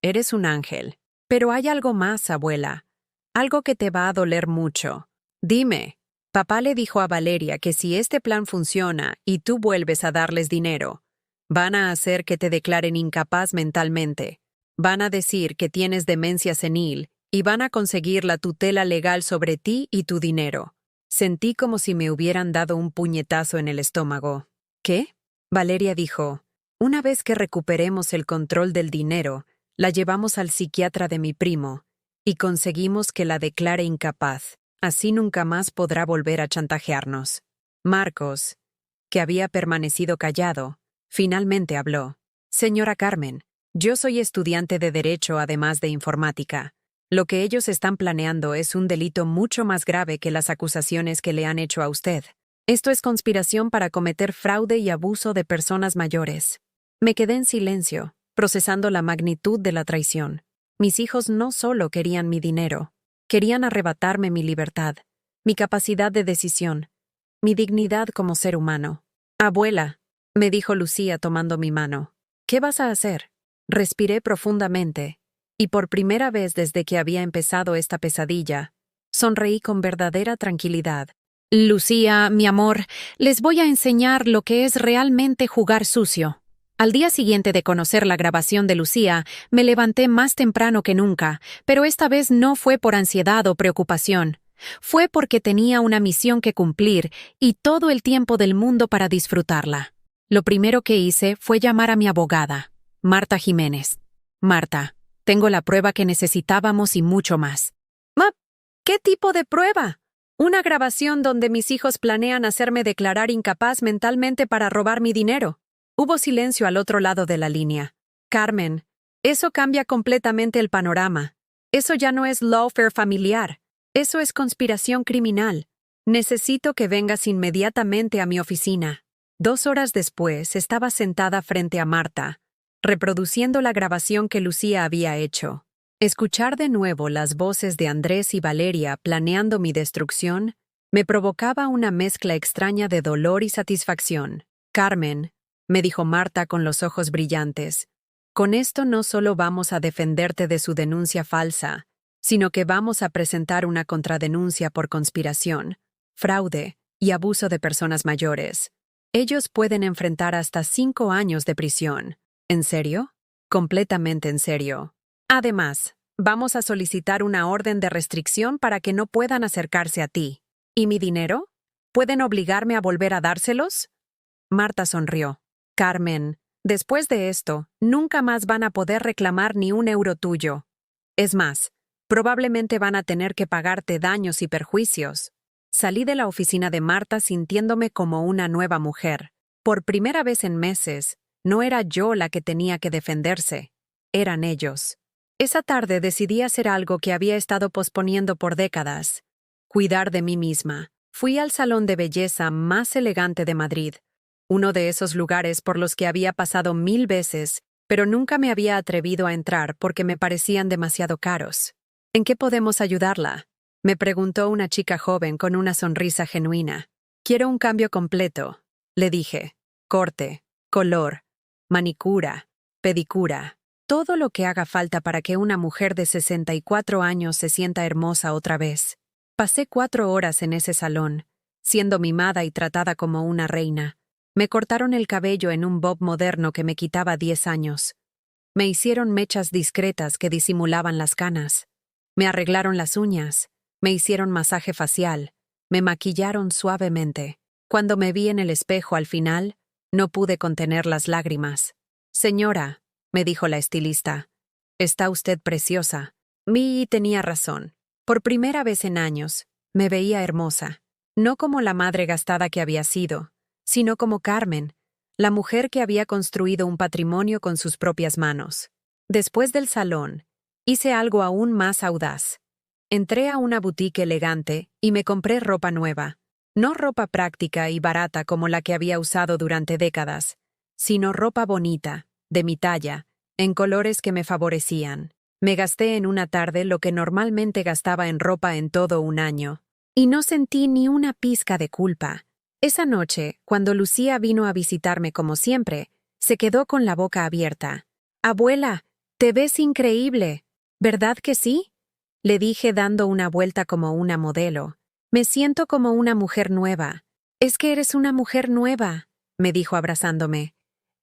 eres un ángel. Pero hay algo más, abuela. Algo que te va a doler mucho. Dime. Papá le dijo a Valeria que si este plan funciona y tú vuelves a darles dinero, van a hacer que te declaren incapaz mentalmente. Van a decir que tienes demencia senil y van a conseguir la tutela legal sobre ti y tu dinero. Sentí como si me hubieran dado un puñetazo en el estómago. ¿Qué? Valeria dijo: «Una vez que recuperemos el control del dinero, la llevamos al psiquiatra de mi primo y conseguimos que la declare incapaz. Así nunca más podrá volver a chantajearnos». Marcos, que había permanecido callado, finalmente habló. «Señora Carmen, yo soy estudiante de Derecho además de Informática. Lo que ellos están planeando es un delito mucho más grave que las acusaciones que le han hecho a usted. Esto es conspiración para cometer fraude y abuso de personas mayores». Me quedé en silencio, procesando la magnitud de la traición. Mis hijos no solo querían mi dinero, querían arrebatarme mi libertad, mi capacidad de decisión, mi dignidad como ser humano. «Abuela», me dijo Lucía tomando mi mano, «¿qué vas a hacer?» Respiré profundamente, y por primera vez desde que había empezado esta pesadilla, sonreí con verdadera tranquilidad. «Lucía, mi amor, les voy a enseñar lo que es realmente jugar sucio». Al día siguiente de conocer la grabación de Lucía, me levanté más temprano que nunca, pero esta vez no fue por ansiedad o preocupación. Fue porque tenía una misión que cumplir y todo el tiempo del mundo para disfrutarla. Lo primero que hice fue llamar a mi abogada, Marta Jiménez. «Marta, tengo la prueba que necesitábamos y mucho más». ¿Qué tipo de prueba? Una grabación donde mis hijos planean hacerme declarar incapaz mentalmente para robar mi dinero. Hubo silencio al otro lado de la línea. «Carmen, eso cambia completamente el panorama. Eso ya no es lawfare familiar. Eso es conspiración criminal. Necesito que vengas inmediatamente a mi oficina». 2 horas después estaba sentada frente a Marta, reproduciendo la grabación que Lucía había hecho. Escuchar de nuevo las voces de Andrés y Valeria planeando mi destrucción me provocaba una mezcla extraña de dolor y satisfacción. «Carmen», me dijo Marta con los ojos brillantes, «con esto no solo vamos a defenderte de su denuncia falsa, sino que vamos a presentar una contradenuncia por conspiración, fraude y abuso de personas mayores. Ellos pueden enfrentar hasta 5 años de prisión». ¿En serio? Completamente en serio. Además, vamos a solicitar una orden de restricción para que no puedan acercarse a ti. ¿Y mi dinero? ¿Pueden obligarme a volver a dárselos? Marta sonrió. «Carmen, después de esto, nunca más van a poder reclamar ni un euro tuyo. Es más, probablemente van a tener que pagarte daños y perjuicios». Salí de la oficina de Marta sintiéndome como una nueva mujer. Por primera vez en meses, no era yo la que tenía que defenderse, eran ellos. Esa tarde decidí hacer algo que había estado posponiendo por décadas: cuidar de mí misma. Fui al salón de belleza más elegante de Madrid, uno de esos lugares por los que había pasado 1000 veces pero nunca me había atrevido a entrar porque me parecían demasiado caros. ¿En qué podemos ayudarla?, me preguntó una chica joven con una sonrisa genuina. Quiero un cambio completo, le dije. Corte, color, manicura, pedicura, todo lo que haga falta para que una mujer de 64 años se sienta hermosa otra vez. Pasé 4 horas en ese salón, siendo mimada y tratada como una reina. Me cortaron el cabello en un bob moderno que me quitaba 10 años. Me hicieron mechas discretas que disimulaban las canas. Me arreglaron las uñas. Me hicieron masaje facial. Me maquillaron suavemente. Cuando me vi en el espejo al final, no pude contener las lágrimas. Señora, me dijo la estilista, está usted preciosa. Mi tenía razón. Por primera vez en años, me veía hermosa. No como la madre gastada que había sido, sino como Carmen, la mujer que había construido un patrimonio con sus propias manos. Después del salón, hice algo aún más audaz. Entré a una boutique elegante y me compré ropa nueva. No ropa práctica y barata como la que había usado durante décadas, sino ropa bonita, de mi talla, en colores que me favorecían. Me gasté en una tarde lo que normalmente gastaba en ropa en todo un año. Y no sentí ni una pizca de culpa. Esa noche, cuando Lucía vino a visitarme como siempre, se quedó con la boca abierta. «Abuela, te ves increíble. ¿Verdad que sí?», le dije dando una vuelta como una modelo. «Me siento como una mujer nueva». «Es que eres una mujer nueva», me dijo abrazándome.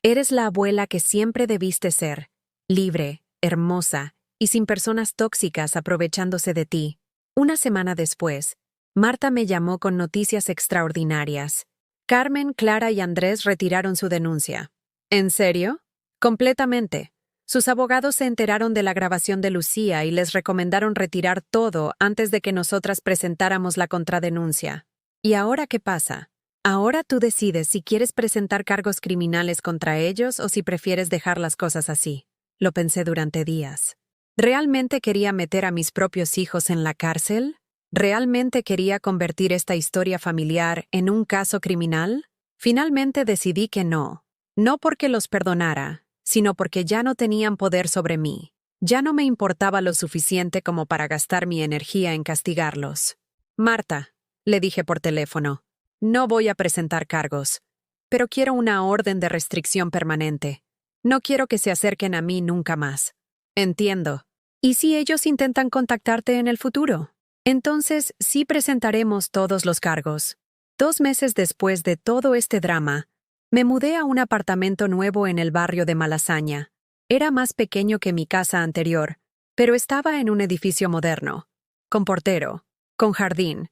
«Eres la abuela que siempre debiste ser, libre, hermosa y sin personas tóxicas aprovechándose de ti». Una semana después, Marta me llamó con noticias extraordinarias. Carmen, Clara y Andrés retiraron su denuncia. ¿En serio? Completamente. Sus abogados se enteraron de la grabación de Lucía y les recomendaron retirar todo antes de que nosotras presentáramos la contradenuncia. ¿Y ahora qué pasa? Ahora tú decides si quieres presentar cargos criminales contra ellos o si prefieres dejar las cosas así. Lo pensé durante días. ¿Realmente quería meter a mis propios hijos en la cárcel? ¿Realmente quería convertir esta historia familiar en un caso criminal? Finalmente decidí que no. No porque los perdonara, sino porque ya no tenían poder sobre mí. Ya no me importaba lo suficiente como para gastar mi energía en castigarlos. «Marta», le dije por teléfono, «no voy a presentar cargos, pero quiero una orden de restricción permanente. No quiero que se acerquen a mí nunca más». «Entiendo. ¿Y si ellos intentan contactarte en el futuro?». «Entonces sí presentaremos todos los cargos». 2 meses después de todo este drama, me mudé a un apartamento nuevo en el barrio de Malasaña. Era más pequeño que mi casa anterior, pero estaba en un edificio moderno, con portero, con jardín,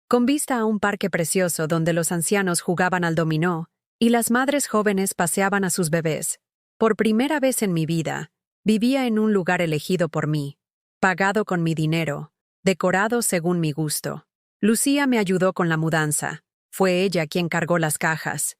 con vista a un parque precioso donde los ancianos jugaban al dominó y las madres jóvenes paseaban a sus bebés. Por primera vez en mi vida, vivía en un lugar elegido por mí, pagado con mi dinero, decorado según mi gusto. Lucía me ayudó con la mudanza. Fue ella quien cargó las cajas,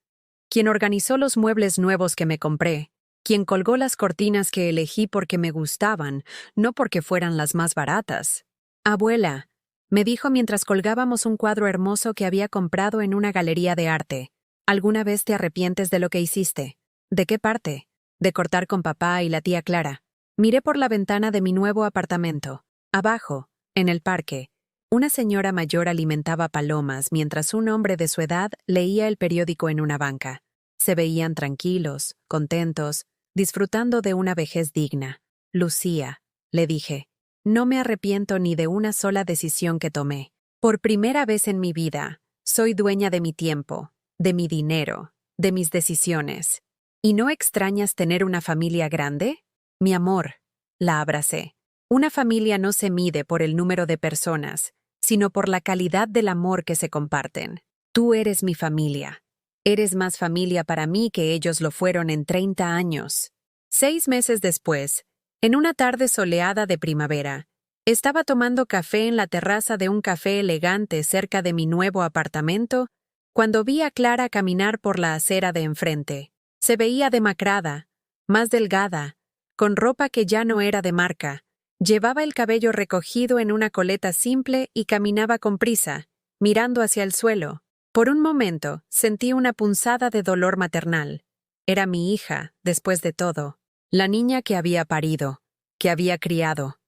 quien organizó los muebles nuevos que me compré, quien colgó las cortinas que elegí porque me gustaban, no porque fueran las más baratas. «Abuela», me dijo mientras colgábamos un cuadro hermoso que había comprado en una galería de arte, «¿alguna vez te arrepientes de lo que hiciste?». «¿De qué parte?». «De cortar con papá y la tía Clara». Miré por la ventana de mi nuevo apartamento. Abajo, en el parque, una señora mayor alimentaba palomas mientras un hombre de su edad leía el periódico en una banca. Se veían tranquilos, contentos, disfrutando de una vejez digna. «Lucía», le dije, «no me arrepiento ni de una sola decisión que tomé. Por primera vez en mi vida, soy dueña de mi tiempo, de mi dinero, de mis decisiones. ¿Y no extrañas tener una familia grande?». «Mi amor», la abracé. «Una familia no se mide por el número de personas, sino por la calidad del amor que se comparten. Tú eres mi familia. Eres más familia para mí que ellos lo fueron en 30 años». 6 meses después, en una tarde soleada de primavera, estaba tomando café en la terraza de un café elegante cerca de mi nuevo apartamento, cuando vi a Clara caminar por la acera de enfrente. Se veía demacrada, más delgada, con ropa que ya no era de marca. Llevaba el cabello recogido en una coleta simple y caminaba con prisa, mirando hacia el suelo. Por un momento, sentí una punzada de dolor maternal. Era mi hija, después de todo. La niña que había parido, que había criado,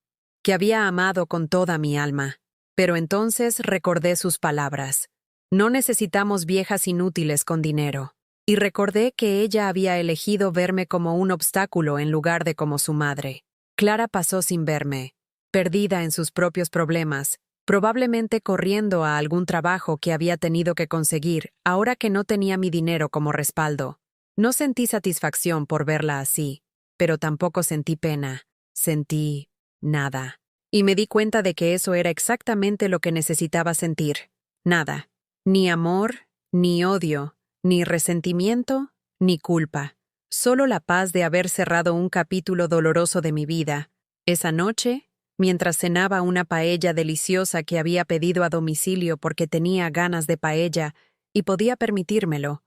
que había amado con toda mi alma. Pero entonces recordé sus palabras. No necesitamos viejas inútiles con dinero. Y recordé que ella había elegido verme como un obstáculo en lugar de como su madre. Clara pasó sin verme, perdida en sus propios problemas, probablemente corriendo a algún trabajo que había tenido que conseguir, ahora que no tenía mi dinero como respaldo. No sentí satisfacción por verla así, pero tampoco sentí pena. Sentí nada. Y me di cuenta de que eso era exactamente lo que necesitaba sentir. Nada. Ni amor, ni odio, ni resentimiento, ni culpa. Solo la paz de haber cerrado un capítulo doloroso de mi vida. Esa noche, mientras cenaba una paella deliciosa que había pedido a domicilio porque tenía ganas de paella y podía permitírmelo,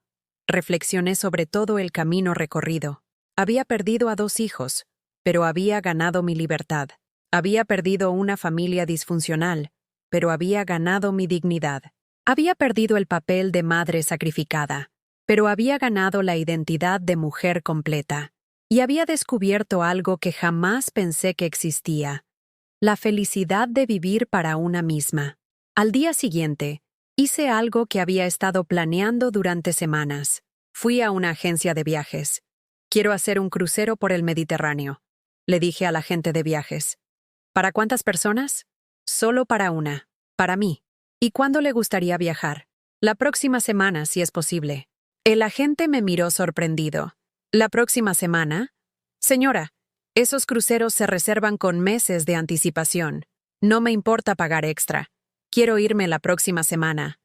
reflexioné sobre todo el camino recorrido. Había perdido a 2 hijos, pero había ganado mi libertad. Había perdido una familia disfuncional, pero había ganado mi dignidad. Había perdido el papel de madre sacrificada, pero había ganado la identidad de mujer completa. Y había descubierto algo que jamás pensé que existía: la felicidad de vivir para una misma. Al día siguiente, hice algo que había estado planeando durante semanas. Fui a una agencia de viajes. Quiero hacer un crucero por el Mediterráneo, le dije al agente de viajes. ¿Para cuántas personas? Solo para una. Para mí. ¿Y cuándo le gustaría viajar? La próxima semana, si es posible. El agente me miró sorprendido. ¿La próxima semana? Señora, esos cruceros se reservan con meses de anticipación. No me importa pagar extra. Quiero irme la próxima semana.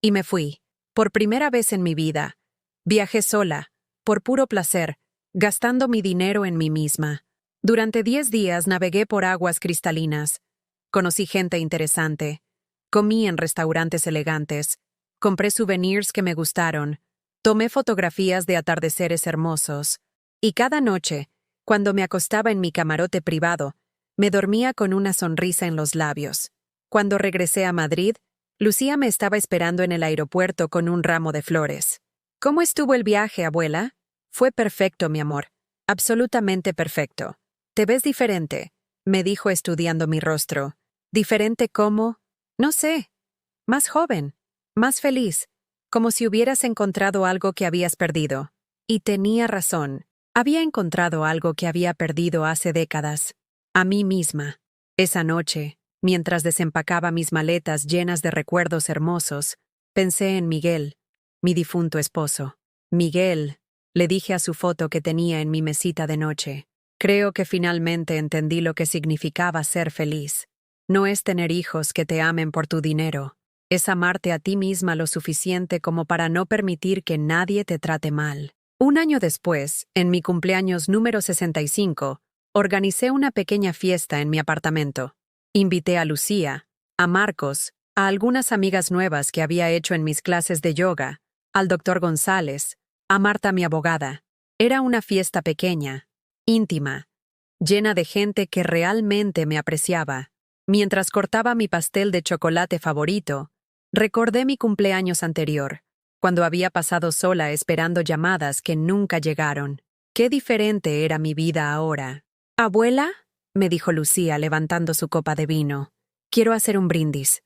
Y me fui. Por primera vez en mi vida. Viajé sola, por puro placer, gastando mi dinero en mí misma. Durante 10 días navegué por aguas cristalinas. Conocí gente interesante. Comí en restaurantes elegantes. Compré souvenirs que me gustaron. Tomé fotografías de atardeceres hermosos. Y cada noche, cuando me acostaba en mi camarote privado, me dormía con una sonrisa en los labios. Cuando regresé a Madrid, Lucía me estaba esperando en el aeropuerto con un ramo de flores. ¿Cómo estuvo el viaje, abuela? Fue perfecto, mi amor. Absolutamente perfecto. Te ves diferente, me dijo estudiando mi rostro. ¿Diferente cómo? No sé. Más joven, más feliz, como si hubieras encontrado algo que habías perdido. Y tenía razón. Había encontrado algo que había perdido hace décadas. A mí misma. Esa noche, mientras desempacaba mis maletas llenas de recuerdos hermosos, pensé en Miguel, mi difunto esposo. Miguel, le dije a su foto que tenía en mi mesita de noche. Creo que finalmente entendí lo que significaba ser feliz. No es tener hijos que te amen por tu dinero. Es amarte a ti misma lo suficiente como para no permitir que nadie te trate mal. Un año después, en mi cumpleaños número 65, organicé una pequeña fiesta en mi apartamento. Invité a Lucía, a Marcos, a algunas amigas nuevas que había hecho en mis clases de yoga, al doctor González, a Marta mi abogada. Era una fiesta pequeña, íntima, llena de gente que realmente me apreciaba. Mientras cortaba mi pastel de chocolate favorito, recordé mi cumpleaños anterior, cuando había pasado sola esperando llamadas que nunca llegaron. Qué diferente era mi vida ahora. «Abuela», me dijo Lucía levantando su copa de vino, «quiero hacer un brindis.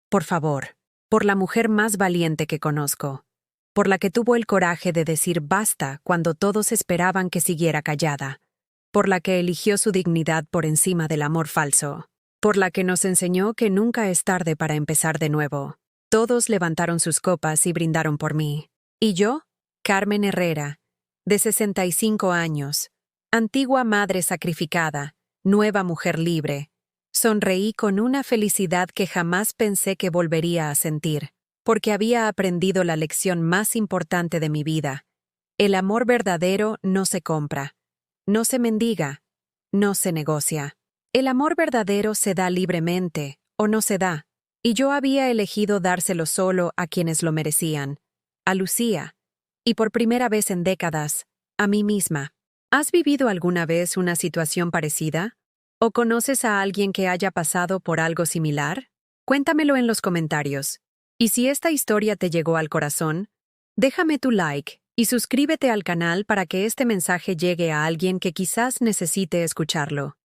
Por favor, por la mujer más valiente que conozco, por la que tuvo el coraje de decir basta cuando todos esperaban que siguiera callada, por la que eligió su dignidad por encima del amor falso, por la que nos enseñó que nunca es tarde para empezar de nuevo». Todos levantaron sus copas y brindaron por mí. Y yo, Carmen Herrera, de 65 años, antigua madre sacrificada, nueva mujer libre, sonreí con una felicidad que jamás pensé que volvería a sentir, porque había aprendido la lección más importante de mi vida. El amor verdadero no se compra, no se mendiga, no se negocia. El amor verdadero se da libremente o no se da. Y yo había elegido dárselo solo a quienes lo merecían, a Lucía, y por primera vez en décadas, a mí misma. ¿Has vivido alguna vez una situación parecida? ¿O conoces a alguien que haya pasado por algo similar? Cuéntamelo en los comentarios. Y si esta historia te llegó al corazón, déjame tu like Y suscríbete al canal para que este mensaje llegue a alguien que quizás necesite escucharlo.